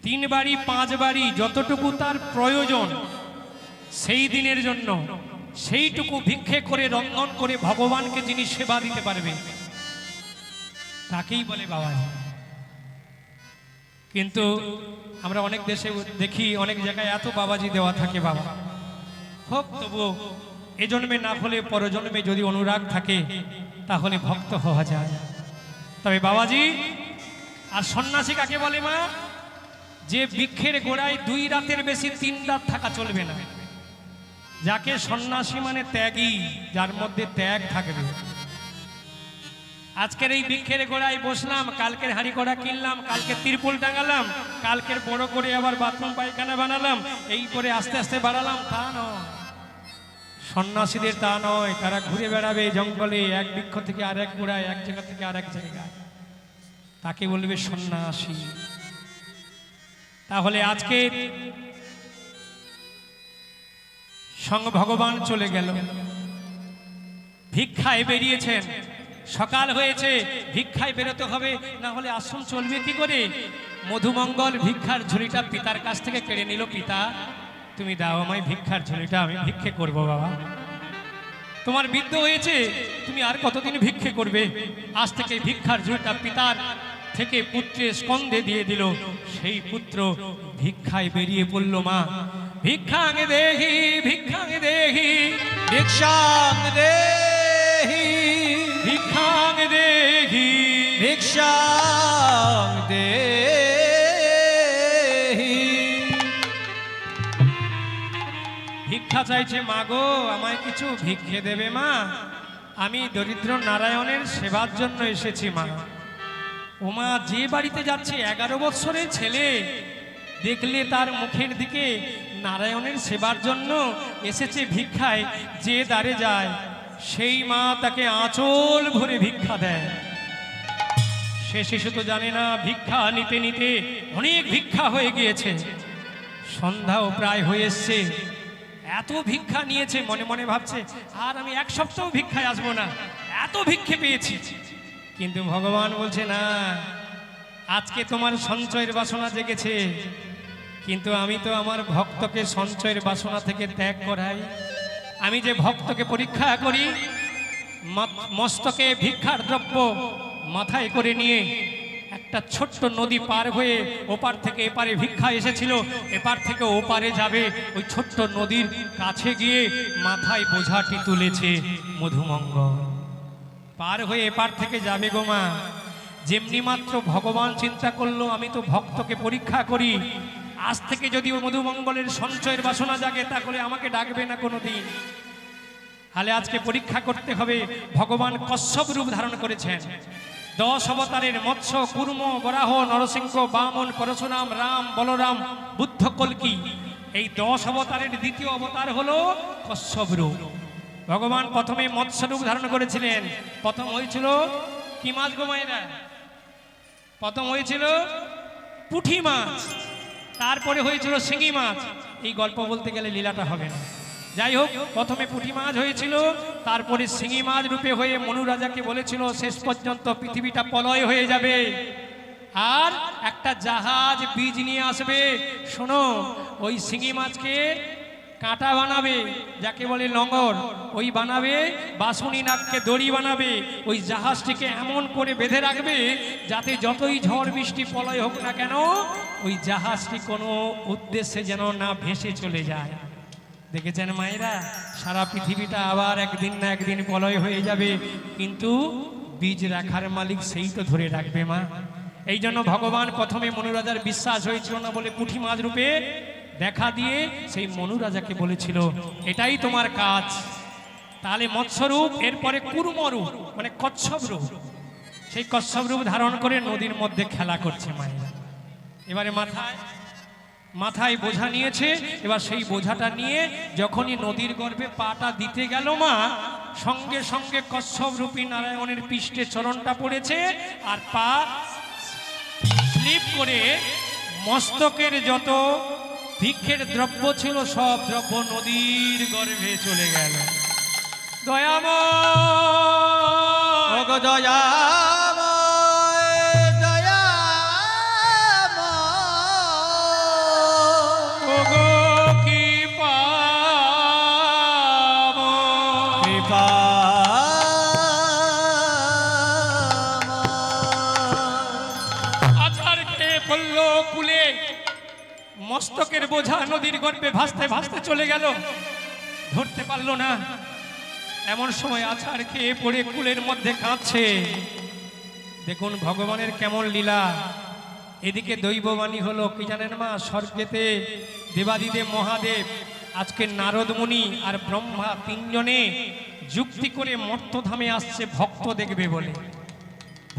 3 বাড়ি 5 বাড়ি যতটুকু তার প্রয়োজন সেই দিনের জন্য সেইটুকু ভিক্ষে করে রন্ধন করে ভগবানকে যিনি সেবা দিতে পারবে তাকেই বলে বাবাজি। কিন্তু আমরা অনেক দেশে দেখি, অনেক জায়গায় এত বাবাজি দেওয়া থাকে। বাবা হোক, তবুও এ জন্মে না হলে পরজন্মে যদি অনুরাগ থাকে তাহলে ভক্ত হওয়া যায়। তবে বাবাজি আর সন্ন্যাসী কাকে বলে? মা যে বৃক্ষের গোড়ায় 2 রাতের বেশি 3 রাত থাকা চলবে না, যাকে সন্ন্যাসী মানে ত্যাগী, যার মধ্যে ত্যাগ থাকবে। আজকের এই বৃক্ষের গোড়ায় বসলাম, কালকের হাঁড়ি কড়া কিনলাম, কালকে তিরপল টাঙালাম, কালকের বড় করে আবার বাথরুম পায়খানা বানালাম, এই করে আস্তে আস্তে বাড়ালাম, তা নয়। সন্ন্যাসীদের তা নয়, তারা ঘুরে বেড়াবে জঙ্গলে, এক বৃক্ষ থেকে আরেক গোড়ায়, এক জায়গা থেকে আরেক জায়গায়, তাকে বলবে সন্ন্যাসী। তাহলে আজকে সঙ্গ ভগবান চলে গেল, ভিক্ষায় বেরিয়েছেন, সকাল হয়েছে, ভিক্ষায় বেরোতে হবে, না হলে আশ্রম চলবে কি করে? মধুমঙ্গল ভিক্ষার ঝুড়িটা পিতার কাছ থেকে কেড়ে নিল। পিতা, তুমি দাও আমায় ভিক্ষার ঝুড়িটা, আমি ভিক্ষে করব। বাবা তোমার বৃদ্ধ হয়েছে, তুমি আর কতদিন ভিক্ষে করবে? আজ থেকে ভিক্ষার ঝুড়িটা পিতার থেকে পুত্রের স্কন্ধে দিয়ে দিল। সেই পুত্র ভিক্ষায় বেরিয়ে পড়ল। মা ভিক্ষাং দেহি, ভিক্ষাং দেহি, ভিক্ষাং দেহি, ভিক্ষাং দেহি, ভিক্ষাং দেহি। ভিক্ষা চাইছে, মা গো আমায় কিছু ভিক্ষে দেবে? মা আমি দরিদ্র নারায়ণের সেবার জন্য এসেছি। মা ও মা, যে বাড়িতে যাচ্ছে 11 বৎসরের ছেলে, দেখলে তার মুখের দিকে নারায়ণের সেবার জন্য এসেছে ভিক্ষায়, যে দ্বারে যায় সেই মা তাকে আঁচল ভরে ভিক্ষা দেয়। সে শিশু তো জানে না, ভিক্ষা নিতে নিতে অনেক ভিক্ষা হয়ে গিয়েছে, সন্ধ্যাও প্রায় হয়ে এসছে। এত ভিক্ষা নিয়েছে, মনে মনে ভাবছে আর আমি 1 সপ্তাহ ভিক্ষায় আসবো না, এত ভিক্ষে পেয়েছি। কিন্তু ভগবান বলছে, না, আজকে তোমার সঞ্চয়ের বাসনা জেগেছে, কিন্তু আমি তো আমার ভক্তকে সঞ্চয়ের বাসনা থেকে ত্যাগ করাই। আমি যে ভক্তকে পরীক্ষা করি, মস্তকে ভিক্ষার দ্রব্য মাথায় করে নিয়ে একটা ছোট্ট নদী পার হয়ে ওপার থেকে এপারে ভিক্ষা এসেছিল, এপার থেকে ওপারে যাবে, ওই ছোট্ট নদীর কাছে গিয়ে মাথায় বোঝাটি তুলেছে মধুমঙ্গল। পার হয়ে এপার থেকে যাবে গো মা। যেমনি মাত্র ভগবান চিন্তা করলো, আমি তো ভক্তকে পরীক্ষা করি, আজ থেকে যদি ও মধুমঙ্গলের সঞ্চয়ের বাসনা জাগে তাহলে আমাকে ডাকবে না কোনোদিন। তাহলে আজকে পরীক্ষা করতে হবে। ভগবান কশ্যপ রূপ ধারণ করেছেন। 10 অবতারের মৎস্য, কুর্ম, বরাহ, নরসিংহ, বামন, পরশুরাম, রাম, বলরাম, বুদ্ধ, কল্কি, এই 10 অবতারের দ্বিতীয় অবতার হলো কশ্যপ রূপ। ভগবান প্রথমে মৎস্যরূপ ধারণ করেছিলেন। প্রথম হয়েছিল কি মাছ গো মায়েরা? প্রথম হয়েছিল পুঁটি মাছ, তারপরে হয়েছিল শিঙি মাছ। এই গল্প বলতে গেলে লীলাটা হবে না। যাই হোক, প্রথমে পুঁটি মাছ হয়েছিল, তারপরে শিঙি মাছ রূপে হয়ে মনু রাজাকে বলেছিল শেষ পর্যন্ত পৃথিবীটা প্রলয় হয়ে যাবে আর একটা জাহাজ বীজ নিয়ে আসবে। শোনো, ওই শিঙি মাছকে কাঁটা বানাবে, যাকে বলে লঙ্গর, ওই বানাবে। বাসুনি নাগকে দড়ি বানাবে। ওই জাহাজটিকে এমন করে বেঁধে রাখবে যাতে যতই ঝড় বৃষ্টি প্রলয় হোক না কেন ওই জাহাজটি কোনো উদ্দেশ্যে যেন না ভেসে চলে যায়। দেখেছেন মায়েরা, সারা পৃথিবীটা আবার একদিন না একদিন প্রলয় হয়ে যাবে, কিন্তু বীজ রাখার মালিক সেই তো ধরে রাখবে মা। এই জন্য ভগবান প্রথমে মনুরাজার বিশ্বাস হয়েছিল না বলে পুঁটি মাছ রূপে দেখা দিয়ে সেই মনুরাজাকে বলেছিল এটাই তোমার কাজ। তাহলে মৎস্যরূপ, এরপরে কুর্মরূপ মানে কচ্ছপ রূপ। সেই কচ্ছপ রূপ ধারণ করে নদীর মধ্যে খেলা করছে মায়েরা। এবারে মাথায় বোঝা নিয়েছে। এবার সেই বোঝাটা নিয়ে যখনই নদীর গর্ভে পাটা দিতে গেল মা, সঙ্গে সঙ্গে কচ্ছপ রূপী নারায়ণের পৃষ্ঠে চরণটা পড়েছে আর পা স্লিপ করে মস্তকের যত ভিক্ষের দ্রব্য ছিল সব দ্রব্য নদীর গর্ভে চলে গেল। দয়াময় মস্তকের বোঝা নদীর গর্ভে ভাসতে ভাসতে চলে গেল, ধরতে পারলো না। এমন সময় আছাড় খেয়ে পড়ে কুলের মধ্যে কাঁদছে। দেখুন ভগবানের কেমন লীলা। এদিকে দৈববাণী হলো কি জানেন মা, স্বর্গেতে দেবাদিদেব মহাদেব আজকে নারদ মুনি আর ব্রহ্মা তিনজনে যুক্তি করে মর্তধামে আসছে ভক্ত দেখবে বলে।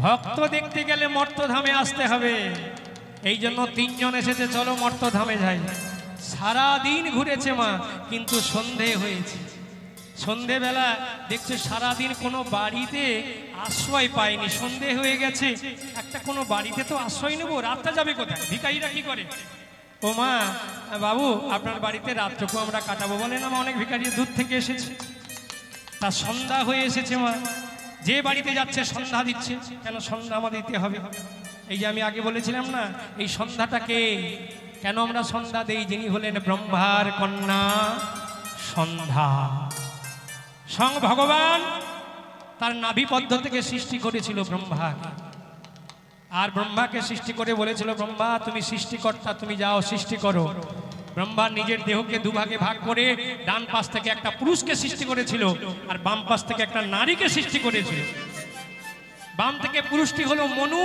ভক্ত দেখতে গেলে মর্তধামে আসতে হবে, এই জন্য তিনজন এসেছে, চলো মর্তধামে যাই। সারাদিন ঘুরেছে মা, কিন্তু সন্ধে হয়েছে। সন্ধেবেলা দেখছে সারাদিন কোনো বাড়িতে আশ্রয় পায়নি, সন্ধে হয়ে গেছে। একটা কোনো বাড়িতে তো আশ্রয় নেবো, রাতটা যাবে কোথায়? ভিখারিরা কি করে, ও মা বাবু আপনার বাড়িতে রাতটুকু আমরা কাটাবো বলে না মা। অনেক ভিখারি দূর থেকে এসেছে, তা সন্ধ্যা হয়ে এসেছে মা। যে বাড়িতে যাচ্ছে সন্ধ্যা দিচ্ছে, কেন সন্ধ্যা আমাদের দিতে হবে? এই যে আমি আগে বলেছিলাম না, এই সন্ধ্যাটাকে কেন আমরা সন্ধ্যা দেই? যিনি হলেন ব্রহ্মার কন্যা সন্ধ্যা। স্বয়ং ভগবান তার নাভি পদ্ম থেকে সৃষ্টি করেছিল ব্রহ্মাকে, আর ব্রহ্মাকে সৃষ্টি করে বলেছিল ব্রহ্মা তুমি সৃষ্টিকর্তা, তুমি যাও সৃষ্টি করো। ব্রহ্মা নিজের দেহকে দুভাগে ভাগ করে ডান পাশ থেকে একটা পুরুষকে সৃষ্টি করেছিল আর বাম পাশ থেকে একটা নারীকে সৃষ্টি করেছিল। বাম থেকে পুরুষটি হলো মনু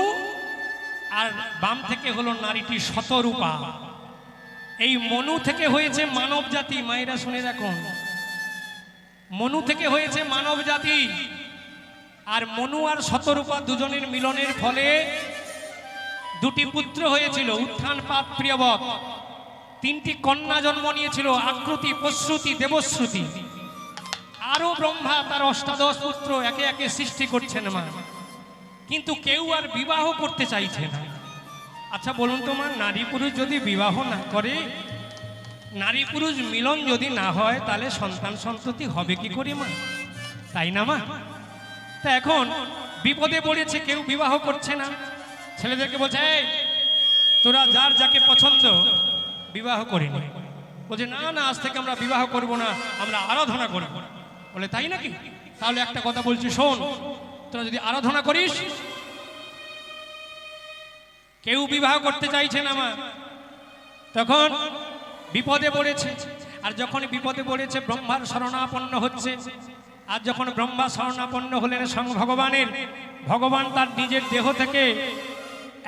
আর বাম থেকে হলো নারীটি শতরূপা। এই মনু থেকে হয়েছে মানব জাতি। মায়েরা শুনে রাখুন, মনু থেকে হয়েছে মানব জাতি। আর মনু আর শতরূপা দুজনের মিলনের ফলে দুটি পুত্র হয়েছিল, উত্থান পাত প্রিয়বত। তিনটি কন্যা জন্ম নিয়েছিল, আকৃতি, প্রশ্রুতি, দেবশ্রুতি। আরো ব্রহ্মা তার অষ্টাদশ পুত্র একে একে সৃষ্টি করছেন মা, কিন্তু কেউ আর বিবাহ করতে চাইছে না। আচ্ছা বলুন তো মা, নারী পুরুষ যদি বিবাহ না করে, নারী পুরুষ মিলন যদি না হয়, তাহলে সন্তান সন্ততি হবে কি করে মা? তাই না মা? তা এখন বিপদে পড়েছে, কেউ বিবাহ করছে না। ছেলেদেরকে বলছে এই তোরা যার যাকে পছন্দ বিবাহ করিনি। বলছে না না, আজ থেকে আমরা বিবাহ করব না, আমরা আরাধনা করব। বলে তাই নাকি? তাহলে একটা কথা বলছি শোন, তোরা যদি আরাধনা করিস, কেউ বিবাহ করতে চাইছে না মা। তখন বিপদে পড়েছে, আর যখন বিপদে পড়েছে ব্রহ্মার শরণাপন্ন হচ্ছে। আর যখন ব্রহ্মা শরণাপন্ন হলেন স্বয়ং ভগবানের, ভগবান তার নিজের দেহ থেকে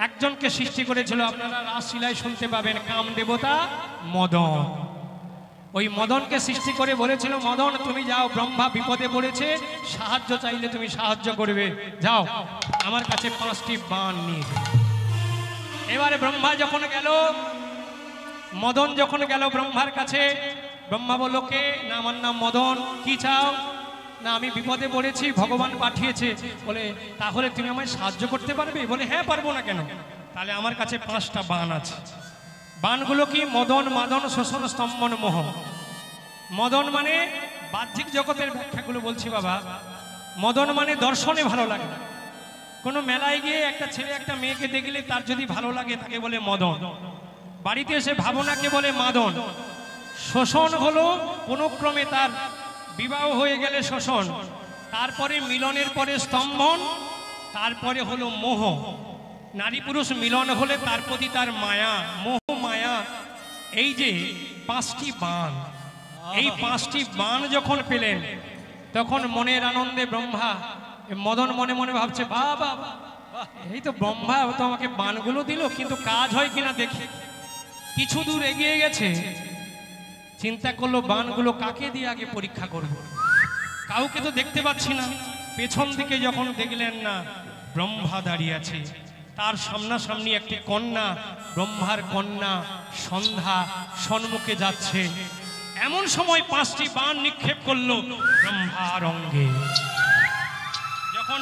একজনকে সৃষ্টি করেছিল। আপনারা রাসলীলায় শুনতে পাবেন, কাম দেবতা মদন। ওই মদনকে সৃষ্টি করে বলেছিল মদন তুমি যাও, ব্রহ্মা বিপদে পড়েছে, সাহায্য চাইলে তুমি সাহায্য করবে, যাও আমার কাছে 5টি বাণ নিয়ে। এবারে ব্রহ্মা যখন গেল, মদন যখন গেল ব্রহ্মার কাছে, ব্রহ্মা বলল কে? না আমার নাম মদন। কি চাও? না আমি বিপদে পড়েছি, ভগবান পাঠিয়েছে। বলে তাহলে তুমি আমায় সাহায্য করতে পারবে? বলে হ্যাঁ পারবো না কেন। তাহলে আমার কাছে 5টা বাণ আছে। বাণগুলো কি? মদন, মাদন, শোষণ, স্তম্ভন, মোহ। মদন মানে বাহ্যিক জগতের ব্যাখ্যাগুলো বলছি বাবা। মদন মানে দর্শনে ভালো লাগে। কোনো মেলায় গিয়ে একটা ছেলে একটা মেয়েকে দেখলে তার যদি ভালো লাগে তাকে বলে মদন। বাড়িতে এসে ভাবনাকে বলে মাদন। শোষণ হলো কোনো ক্রমে তার বিবাহ হয়ে গেলে শোষণ, তারপরে মিলনের পরে স্তম্ভন, তারপরে হলো মোহ। নারী পুরুষ মিলন হলে তার প্রতি তার মায়া, মোহ মায়া। এই যে 5টি বাণ, এই 5টি বাণ যখন পেলেন তখন মনের আনন্দে ব্রহ্মা, মদন মনে মনে ভাবছে বাবা এই তো ব্রহ্মা তো আমাকে বাণগুলো দিল, কিন্তু কাজ হয় কিনা দেখি। কিছু দূর এগিয়ে গেছে, চিন্তা করলো বাণগুলো কাকে দিয়ে আগে পরীক্ষা করব। কাউকে তো দেখতে পাচ্ছি না। পেছন দিকে যখন দেখলেন না ব্রহ্মা দাঁড়িয়ে আছে, তার সামনাসামনি একটি কন্যা, ব্রহ্মার কন্যা সন্ধ্যা সম্মুখে যাচ্ছে। এমন সময় 5টি বাণ নিক্ষেপ করলো ব্রহ্মার অঙ্গে। যখন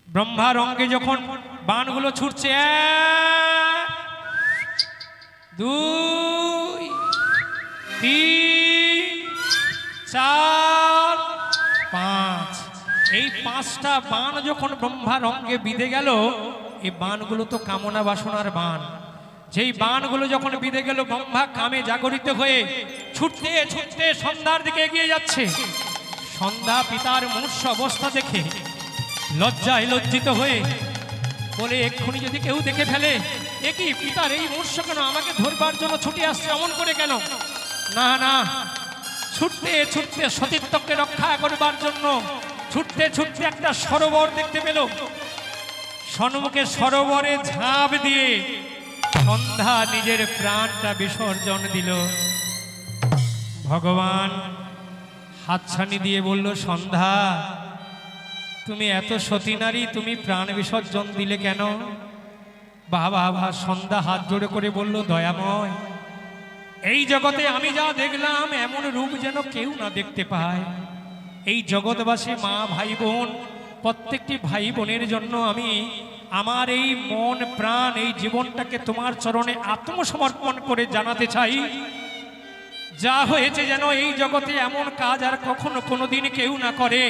ব্রহ্মার অঙ্গে যখন বাণগুলো ছুটছে, 1 2 3 4 5, এই 5টা বাণ যখন ব্রহ্মার অঙ্গে বিঁধে গেল, এই বাণগুলো তো কামনা বাসনার বাণ। যেই বাণগুলো যখন বিঁধে গেল, ব্রহ্মা কামে জাগরিত হয়ে ছুটতে ছুটতে সন্ধ্যার দিকে এগিয়ে যাচ্ছে। সন্ধ্যা পিতার মনুষ্য অবস্থা দেখে লজ্জায় লজ্জিত হয়ে বলে এক্ষুনি যদি কেউ দেখে ফেলে, এ কি পিতার এই মনুষ্য কেন আমাকে ধরবার জন্য ছুটে আসছে, অমন করে কেন? না না, ছুটতে ছুটতে সতীত্বকে রক্ষা করবার জন্য ছুটতে ছুটতে একটা সরোবর দেখতে পেল। সম্মুখে সরোবরে ঝাঁপ দিয়ে সন্ধ্যা নিজের প্রাণটা বিসর্জন দিল। ভগবান হাতছানি দিয়ে বলল, সন্ধ্যা তুমি এত সতী নারী, তুমি প্রাণ বিসর্জন দিলে কেন? বাবা বাবা। সন্ধ্যা হাত জোড়ে করে বলল, দয়াময়, এই জগতে আমি যা দেখলাম এমন রূপ যেন কেউ না দেখতে পায়। এই জগৎবাসী মা ভাই বোন, প্রত্যেকটি ভাই বোনের জন্য আমি আমার এই মন প্রাণ এই জীবনটাকে তোমার চরণে আত্মসমর্পণ করে জানাতে চাই, যা হয়েছে যেন এই জগতে এমন কাজ আর কখনো কোনোদিন কেউ না করে।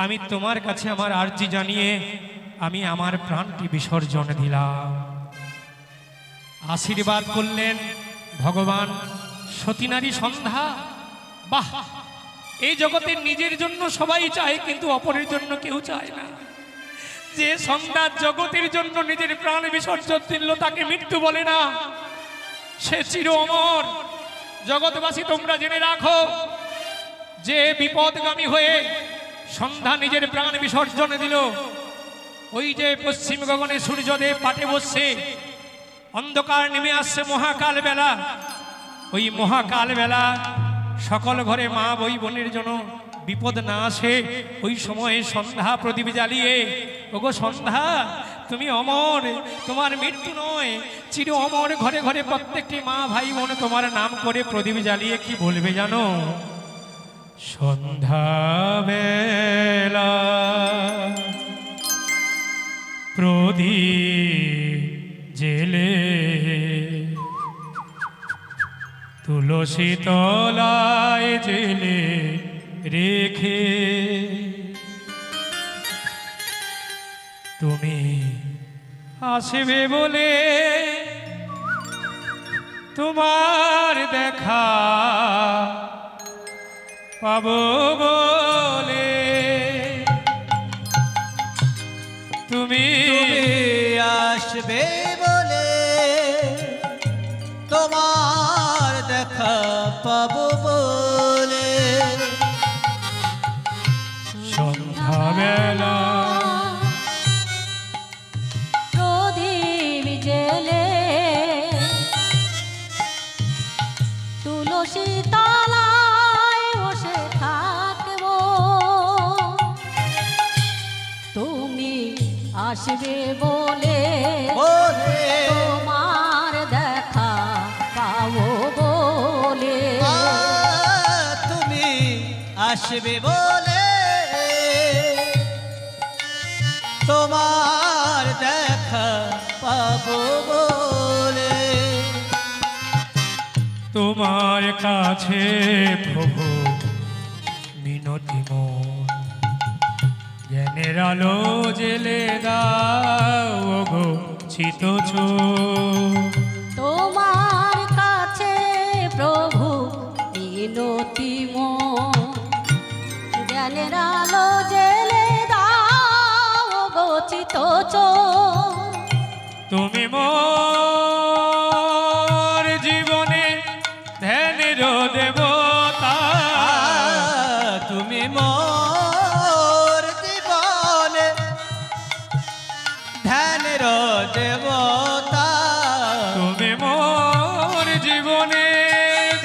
আমি তোমার কাছে আমার আর্জি জানিয়ে আমি আমার প্রাণটি বিসর্জন দিলাম। আশীর্বাদ করলেন ভগবান সতীনারী সন্ধ্যা। বাহ, এই জগতে নিজের জন্য সবাই চায়, কিন্তু অপরের জন্য কেউ চায় না। যে সন্ধ্যা জগতের জন্য নিজের প্রাণ বিসর্জন দিল তাকে মৃত্যু বলে না, সে চির অমর। জগৎবাসী তোমরা জেনে রাখো, যে বিপদগামী হয়ে সন্ধ্যা নিজের প্রাণ বিসর্জন দিল, ওই যে পশ্চিম গগনে সূর্যদেব পাটে বসছে, অন্ধকার নেমে আসছে মহাকাল বেলা। ওই মহাকাল বেলা সকল ঘরে মা বই বোনের জন্য বিপদ না আসে, ওই সময়ে সন্ধ্যা প্রদীপ জ্বালিয়ে, ওগো সন্ধ্যা তুমি অমর, তোমার মৃত্যু নয়, চির অমর। ঘরে ঘরে প্রত্যেকটি মা ভাই বোন তোমার নাম করে প্রদীপ জ্বালিয়ে কি বলবে জানো? সন্ধ্যা বেলা প্রদীপ জেলে তুলসী তলায় জেলে রেখে তুমি আসবে বলে তোমার দেখা পাবো বলে তুমি আসবে বলে তোমার দেখা পাবো বলে সন্ধ্যাবেলা প্রদীপ জেলে তুলসী তলায় বসে থাকবো, তুমি আসবে বলে তোমার দেখা পাবো বলে। আসবে বলে তোমার দেখা পাবো বলে তোমার কাছে প্রভু মিনতি মন জ্ঞানের আলো জেলে দাও গো চিত তোমার কাছে প্রভু মিনতি মন জ্ঞানের আলো জেলে দাও গচিত তুমি মোর জীবনে ধ্যানের দেবতা তুমি মোর জীবনে ধ্যানের দেবতা তুমি মোর জীবনে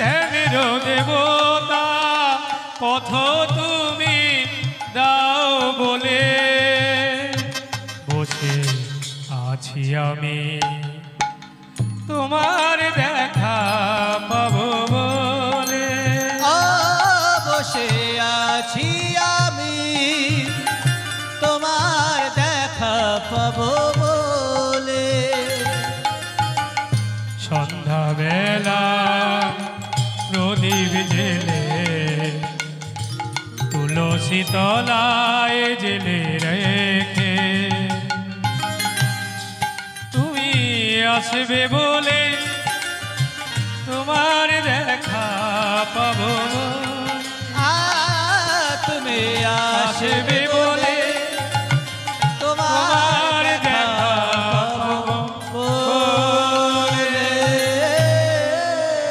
ধ্যানের দেবতা পথ তুমি দাও বলে বসে আছি আমি তোমার দেখা পাবো বলে বসে আছি আমি তোমার দেখা পাবো বলে সন্ধ্যাবেলা প্রদীপ জেলে তুলসী তলায় জেলে রেখে তুমি আসবে বলে তোমার দেখা পাবো তুমি আসবে বলে তোমার দেখা পাবো বলে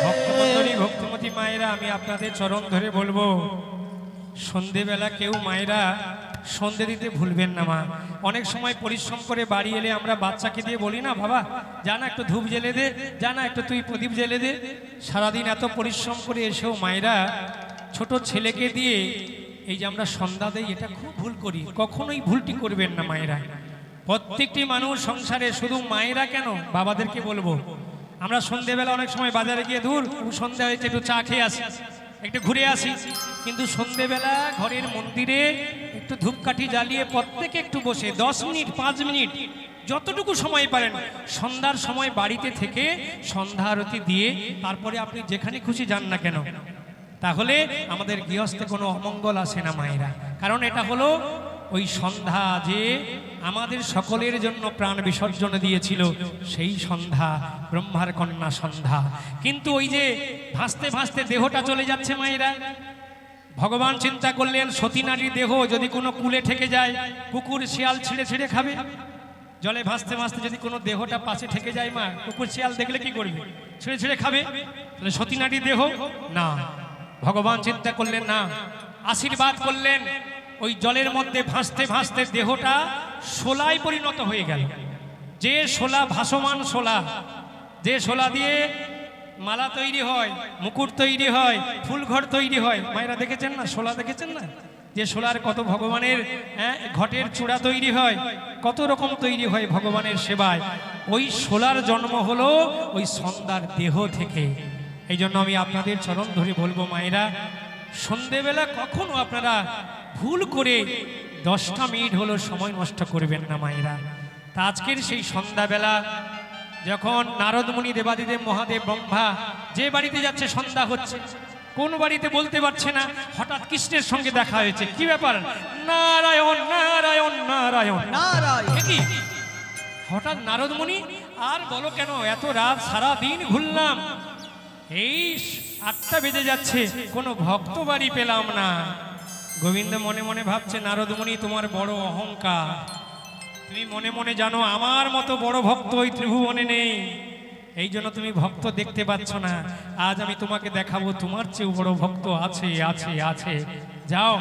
ভক্তমন্ডলী ভক্তিমতী মায়েরা আমি আপনাদের চরণ ধরে বলবো সন্ধেবেলা কেউ মায়েরা সন্ধে দিতে ভুলবেন না মা। অনেক সময় পরিশ্রম করে বাড়ি এলে আমরা বাচ্চাকে দিয়ে বলি না বাবা জানা একটু ধূপ জ্বেলে দে, জানা একটু তুই প্রদীপ জ্বেলে দে। সারাদিন এত পরিশ্রম করে এসেও মায়েরা ছোট ছেলেকে দিয়ে এই যে আমরা সন্ধ্যা দেই এটা খুব ভুল করি। কখনোই ভুলটি করবেন না মায়েরা। প্রত্যেকটি মানুষ সংসারে শুধু মায়েরা কেন বাবাদেরকে বলবো আমরা সন্ধেবেলা অনেক সময় বাজারে গিয়ে দূর সন্ধ্যা হয়েছে একটু চা খেয়ে আসি একটু ঘুরে আসি, কিন্তু সন্ধেবেলা ঘরের মন্দিরে একটু ধূপকাঠি জ্বালিয়ে প্রত্যেকে একটু বসে 10 মিনিট 5 মিনিট যতটুকু সময় পারেন সন্ধ্যার সময় বাড়িতে থেকে সন্ধ্যা আরতি দিয়ে তারপরে আপনি যেখানে খুশি যান না কেন, তাহলে আমাদের গৃহস্থে কোনো অমঙ্গল আসে না মায়েরা। কারণ এটা হলো ওই সন্ধ্যা যে আমাদের সকলের জন্য প্রাণ বিসর্জন দিয়েছিল সেই সন্ধ্যা, ব্রহ্মার কন্যা সন্ধ্যা। কিন্তু ওই যে ভাসতে ভাসতে দেহটা চলে যাচ্ছে মায়েরা, ভগবান চিন্তা করলেন সতী নারীর দেহ যদি কোনো কুলে ঠেকে যায় কুকুর শিয়াল ছিঁড়ে ছিঁড়ে খাবে। জলে ভাসতে ভাসতে যদি কোনো দেহটা পাশে ঠেকে যায় মা, কুকুর শিয়াল দেখলে কি করবে? ছিঁড়ে ছিঁড়ে খাবে। তাহলে সতী নারীর দেহ না, ভগবান চিন্তা করলেন না, আশীর্বাদ করলেন ওই জলের মধ্যে ভাসতে ভাসতে দেহটা শোলায় পরিণত হয়ে গেল। যে শোলা ভাসমান শোলা, যে শোলা দিয়ে মালা তৈরি হয়, মুকুট তৈরি হয়, ফুলঘর তৈরি হয়, মায়েরা দেখেছেন না? শোলা দেখেছেন না? যে শোলার কত ভগবানের ঘটের চূড়া তৈরি হয়, কত রকম তৈরি হয় ভগবানের সেবায়। ওই শোলার জন্ম হলো ওই সন্ধ্যার দেহ থেকে। এই জন্য আমি আপনাদের চরণ ধরে বলবো মায়েরা, সন্ধেবেলা কখনো আপনারা ভুল করে 10টা মিনিট হলো সময় নষ্ট করবেন না মায়েরা। তা আজকের সেই সন্ধ্যাবেলা যখন নারদমুনি দেবাদিদেব মহাদেব ব্রহ্মা যে বাড়িতে যাচ্ছে সন্ধ্যা হচ্ছে, কোন বাড়িতে বলতে পারছে না, হঠাৎ কৃষ্ণের সঙ্গে দেখা হয়েছে। কি ব্যাপার? নারায়ণ নারায়ণ নারায়ণ নারায়ণ। কি হঠাৎ নারদমুনি, আর বলো কেন এত রাত সারা দিন ঘুরলাম, এই 8টা বেজে যাচ্ছে, কোনো ভক্ত বাড়ি পেলাম না। গোবিন্দ মনে মনে ভাবছে নারদমুনি তোমার বড় অহংকার, তুমি মনে মনে জানো আমার মতো বড় ভক্ত ওই ত্রিভুবনে নেই, এই জন্য তুমি ভক্ত দেখতে পাচ্ছ না। আজ আমি তোমাকে দেখাবো তোমার চেয়েও বড় ভক্ত আছে আছে আছে। যাও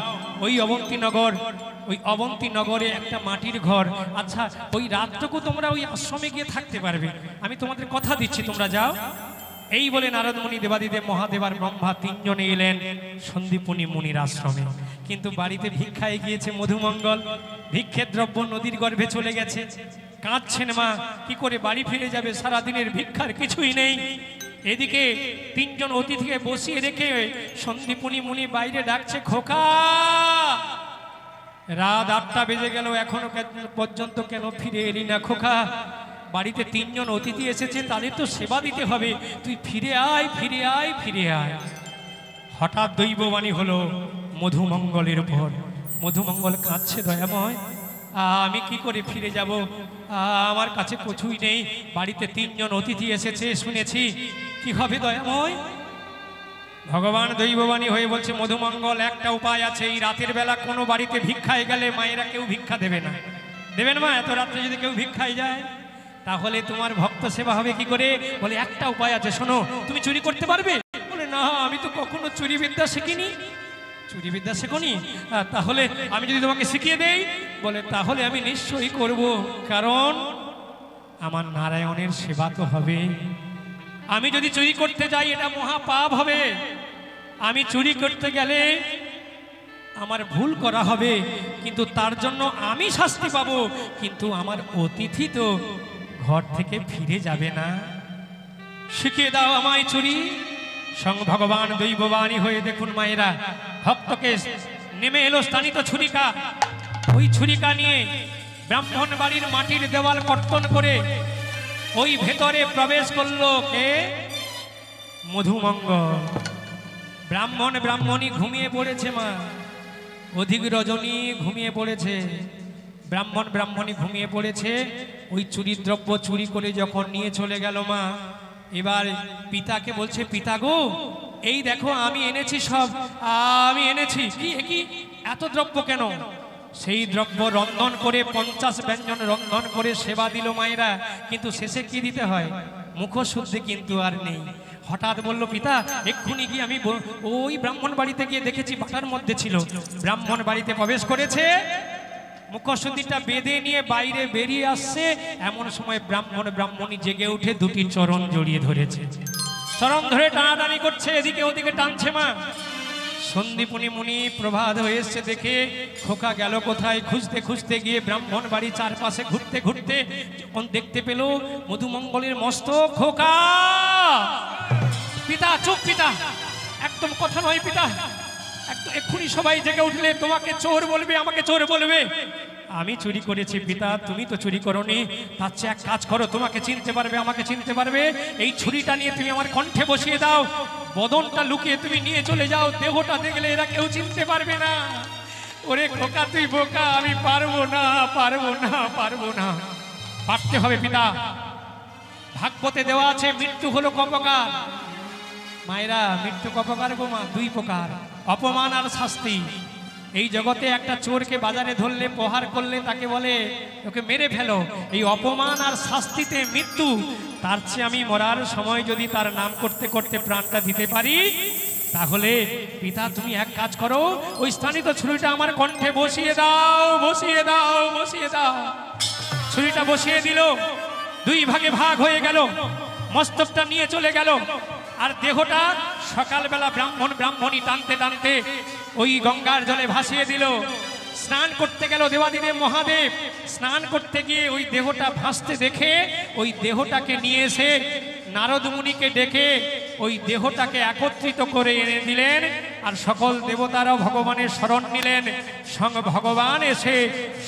ওই অবন্তীনগর, ওই অবন্তীনগরে একটা মাটির ঘর, আচ্ছা ওই রাতটুকু তোমরা ওই আশ্রমে গিয়ে থাকতে পারবে, আমি তোমাদের কথা দিচ্ছি, তোমরা যাও। এই বলে নারদমুনি দেবাদিদেব মহাদেব আর ব্রহ্মা 3 জনে এলেন সন্দীপনী মুনির আশ্রমে। কিন্তু বাড়িতে ভিক্ষায় গিয়েছে মধুমঙ্গল, ভিক্ষের দ্রব্য নদীর গর্ভে চলে গেছে। কাঁদছেন মা, কি করে বাড়ি ফিরে যাবে, সারাদিনের ভিক্ষার কিছুই নেই। এদিকে তিনজন অতিথিকে বসিয়ে রেখে সন্দীপনী মুনি বাইরে ডাকছে, খোকা রাত 8টা বেজে গেল, এখনো পর্যন্ত কেন ফিরে এলি না খোকা? বাড়িতে তিনজন অতিথি এসেছে, তাদের তো সেবা দিতে হবে, তুই ফিরে আয়, ফিরে আয়, ফিরে আয়। হঠাৎ দৈববাণী হলো মধুমঙ্গলের উপর। মধুমঙ্গল কাঁদছে, দয়াময় আমি কি করে ফিরে যাব? আমার কাছে কিছুই নেই, বাড়িতে তিনজন অতিথি এসেছে শুনেছি, কি হবে দয়াময়? ভগবান দৈববাণী হয়ে বলছে, মধুমঙ্গল একটা উপায় আছে, এই রাতের বেলা কোনো বাড়িতে ভিক্ষায় গেলে মায়েরা কেউ ভিক্ষা দেবে না। দেবেন মা? এত রাত্রে যদি কেউ ভিক্ষায় যায় তাহলে তোমার ভক্ত সেবা হবে কি করে? বলে একটা উপায় আছে, শোনো, তুমি চুরি করতে পারবে? বলে না, আমি তো কখনো চুরি বিদ্যা শিখিনি। চুরি বিদ্যা শেখনি? তাহলে আমি যদি তোমাকে শিখিয়ে দেই? বলে তাহলে আমি নিশ্চয়ই করব, কারণ আমার নারায়ণের সেবা তো হবে। আমি যদি চুরি করতে যাই এটা মহা পাপ হবে। আমি চুরি করতে গেলে আমার ভুল করা হবে, কিন্তু তার জন্য আমি শাস্তি পাবো, কিন্তু আমার অতিথি তো ঘর থেকে ফিরে যাবে না। শিখিয়ে দাও আমায় চুরি। স্বয়ং ভগবান দৈববাণী হয়ে দেখুন মায়েরা, ভক্তকে নেমে এলো স্থানিত ছুরিকা। ওই ছুরিকা নিয়ে ব্রাহ্মণ বাড়ির মাটির দেওয়াল কর্তন করে ওই ভেতরে প্রবেশ করলো কে? মধুমঙ্গল। ব্রাহ্মণী ঘুমিয়ে পড়েছে মা, অধিক রজনী ঘুমিয়ে পড়েছে, ব্রাহ্মণী ঘুমিয়ে পড়েছে। ওই চুরির দ্রব্য চুরি করে যখন নিয়ে চলে গেল মা, এবার পিতাকে বলছে, পিতা গো এই দেখো আমি এনেছি, সব আমি এনেছি। কি এত দ্রব্য কেন? সেই দ্রব্য রন্ধন করে 50 ব্যঞ্জন রন্ধন করে সেবা দিল মায়েরা, কিন্তু শেষে কি দিতে হয়? মুখশুদ্ধি কিন্তু আর নেই। হঠাৎ বলল, পিতা এক্ষুনি গিয়ে আমি ওই ব্রাহ্মণ বাড়িতে গিয়ে দেখেছি বাটার মধ্যে ছিল। ব্রাহ্মণ বাড়িতে প্রবেশ করেছে, মুখশুদ্ধিটা বেঁধে নিয়ে বাইরে বেরিয়ে আসছে, এমন সময় ব্রাহ্মণী জেগে উঠে দুটি চরণ জড়িয়ে ধরেছে, চরণ ধরে টানাটানি করছে, এদিকে ওদিকে টানছে মা। সন্দীপনী মুনি প্রভাত হয়ে এসছে দেখে, খোকা গেল কোথায়? খুঁজতে খুঁজতে গিয়ে ব্রাহ্মণ বাড়ি চারপাশে ঘুরতে ঘুরতে যখন দেখতে পেল মধুমঙ্গলের মস্তক। খোকা! পিতা চুপ, পিতা একদম কথা নয় পিতা, এক্ষুনি সবাই জেগে উঠলে তোমাকে চোর বলবে, আমাকে চোর বলবে। আমি চুরি করেছি পিতা, তুমি তো চুরি করোনি। তার চেয়ে এক কাজ করো, তোমাকে চিনতে পারবে, আমাকে চিনতে পারবে, এই ছুরিটা নিয়ে তুমি আমার কণ্ঠে বসিয়ে দাও, বদনটা লুকিয়ে তুমি নিয়ে চলে যাও, দেহটা দেখলে এরা কেউ চিনতে পারবে না। ওরে খোকা তুই বোকা, আমি পারবো না। পারতে হবে পিতা, ভাগবতে দেওয়া আছে মৃত্যু হলো কপকার। মায়েরা, মৃত্যু কপকার গো মা, 2 প্রকার, অপমান আর শাস্তি। এই জগতে একটা চোরকে বাজারে ধরলে, প্রহার করলে তাকে বলে ওকে মেরে ফেলো, এই অপমান আর শাস্তিতে মৃত্যু। তার চেয়ে আমি মরার সময় যদি তার নাম করতে করতে প্রাণটা দিতে পারি, তাহলে পিতা তুমি এক কাজ করো, ওই স্থানিত ছুরিটা আমার কণ্ঠে বসিয়ে দাও। ছুরিটা বসিয়ে দিল, 2 ভাগে ভাগ হয়ে গেল, মস্তকটা নিয়ে চলে গেল, আর দেহটা সকালবেলা ব্রাহ্মণী টানতে টানতে ওই গঙ্গার জলে ভাসিয়ে দিল। স্নান করতে গেল দেবাদিদেব মহাদেব, স্নান করতে গিয়ে ওই দেহটা ভাসতে দেখে ওই দেহটাকে নিয়ে এসে নারদ মুনিকে ডেকে ওই দেহটাকে একত্রিত করে এনে দিলেন, আর সকল দেবতারাও ভগবানের শরণ নিলেন। সঙ্গ ভগবান এসে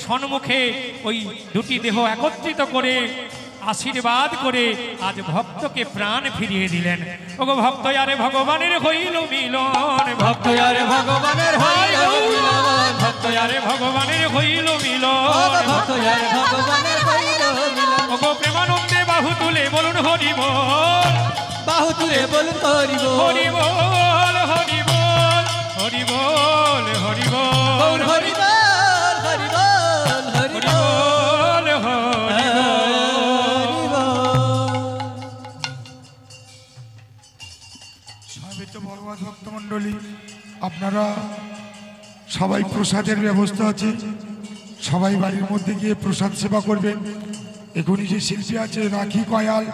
সম্মুখে ওই 2টি দেহ একত্রিত করে আশীর্বাদ করে আজ ভক্তকে প্রাণ ফিরিয়ে দিলেন। ওগো ভক্ত আরে ভগবানের হইল মিলন, ভক্ত আরে ভগবানের হইল মিলন, ভক্ত আরে ভগবানের হইল মিলন, ভক্ত আরে ভগবানের হইল মিলন। ওগো প্রেমানন্দে বাহু তুলে বলুন হরি বল, বাহু তুলে বলুন হরি বল, হরি বল, হরি বল, হরি বল, হরি বল, হরি বল, হরি বল, হরি বল, হরি বল। ভগবত ভক্তমণ্ডলী, আপনারা সবাই প্রসাদের ব্যবস্থা আছে, সবাই বাড়ির মধ্যে গিয়ে প্রসাদ সেবা করবেন। এখনই যে শিল্পী আছে রাখি কয়াল,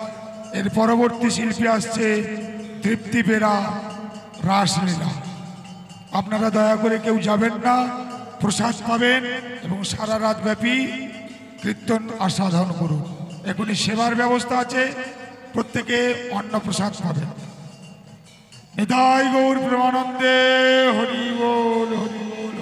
এর পরবর্তী শিল্পী আসছে তৃপ্তি বেরা রাসলীলা। আপনারা দয়া করে কেউ যাবেন না, প্রসাদ পাবেন এবং সারা রাত ব্যাপী কীর্তন আস্বাদন করুন। এখনই সেবার ব্যবস্থা আছে, প্রত্যেকে অন্নপ্রসাদ পাবেন। নিতাই গৌর প্রেমানন্দে হরি বল হরি বল।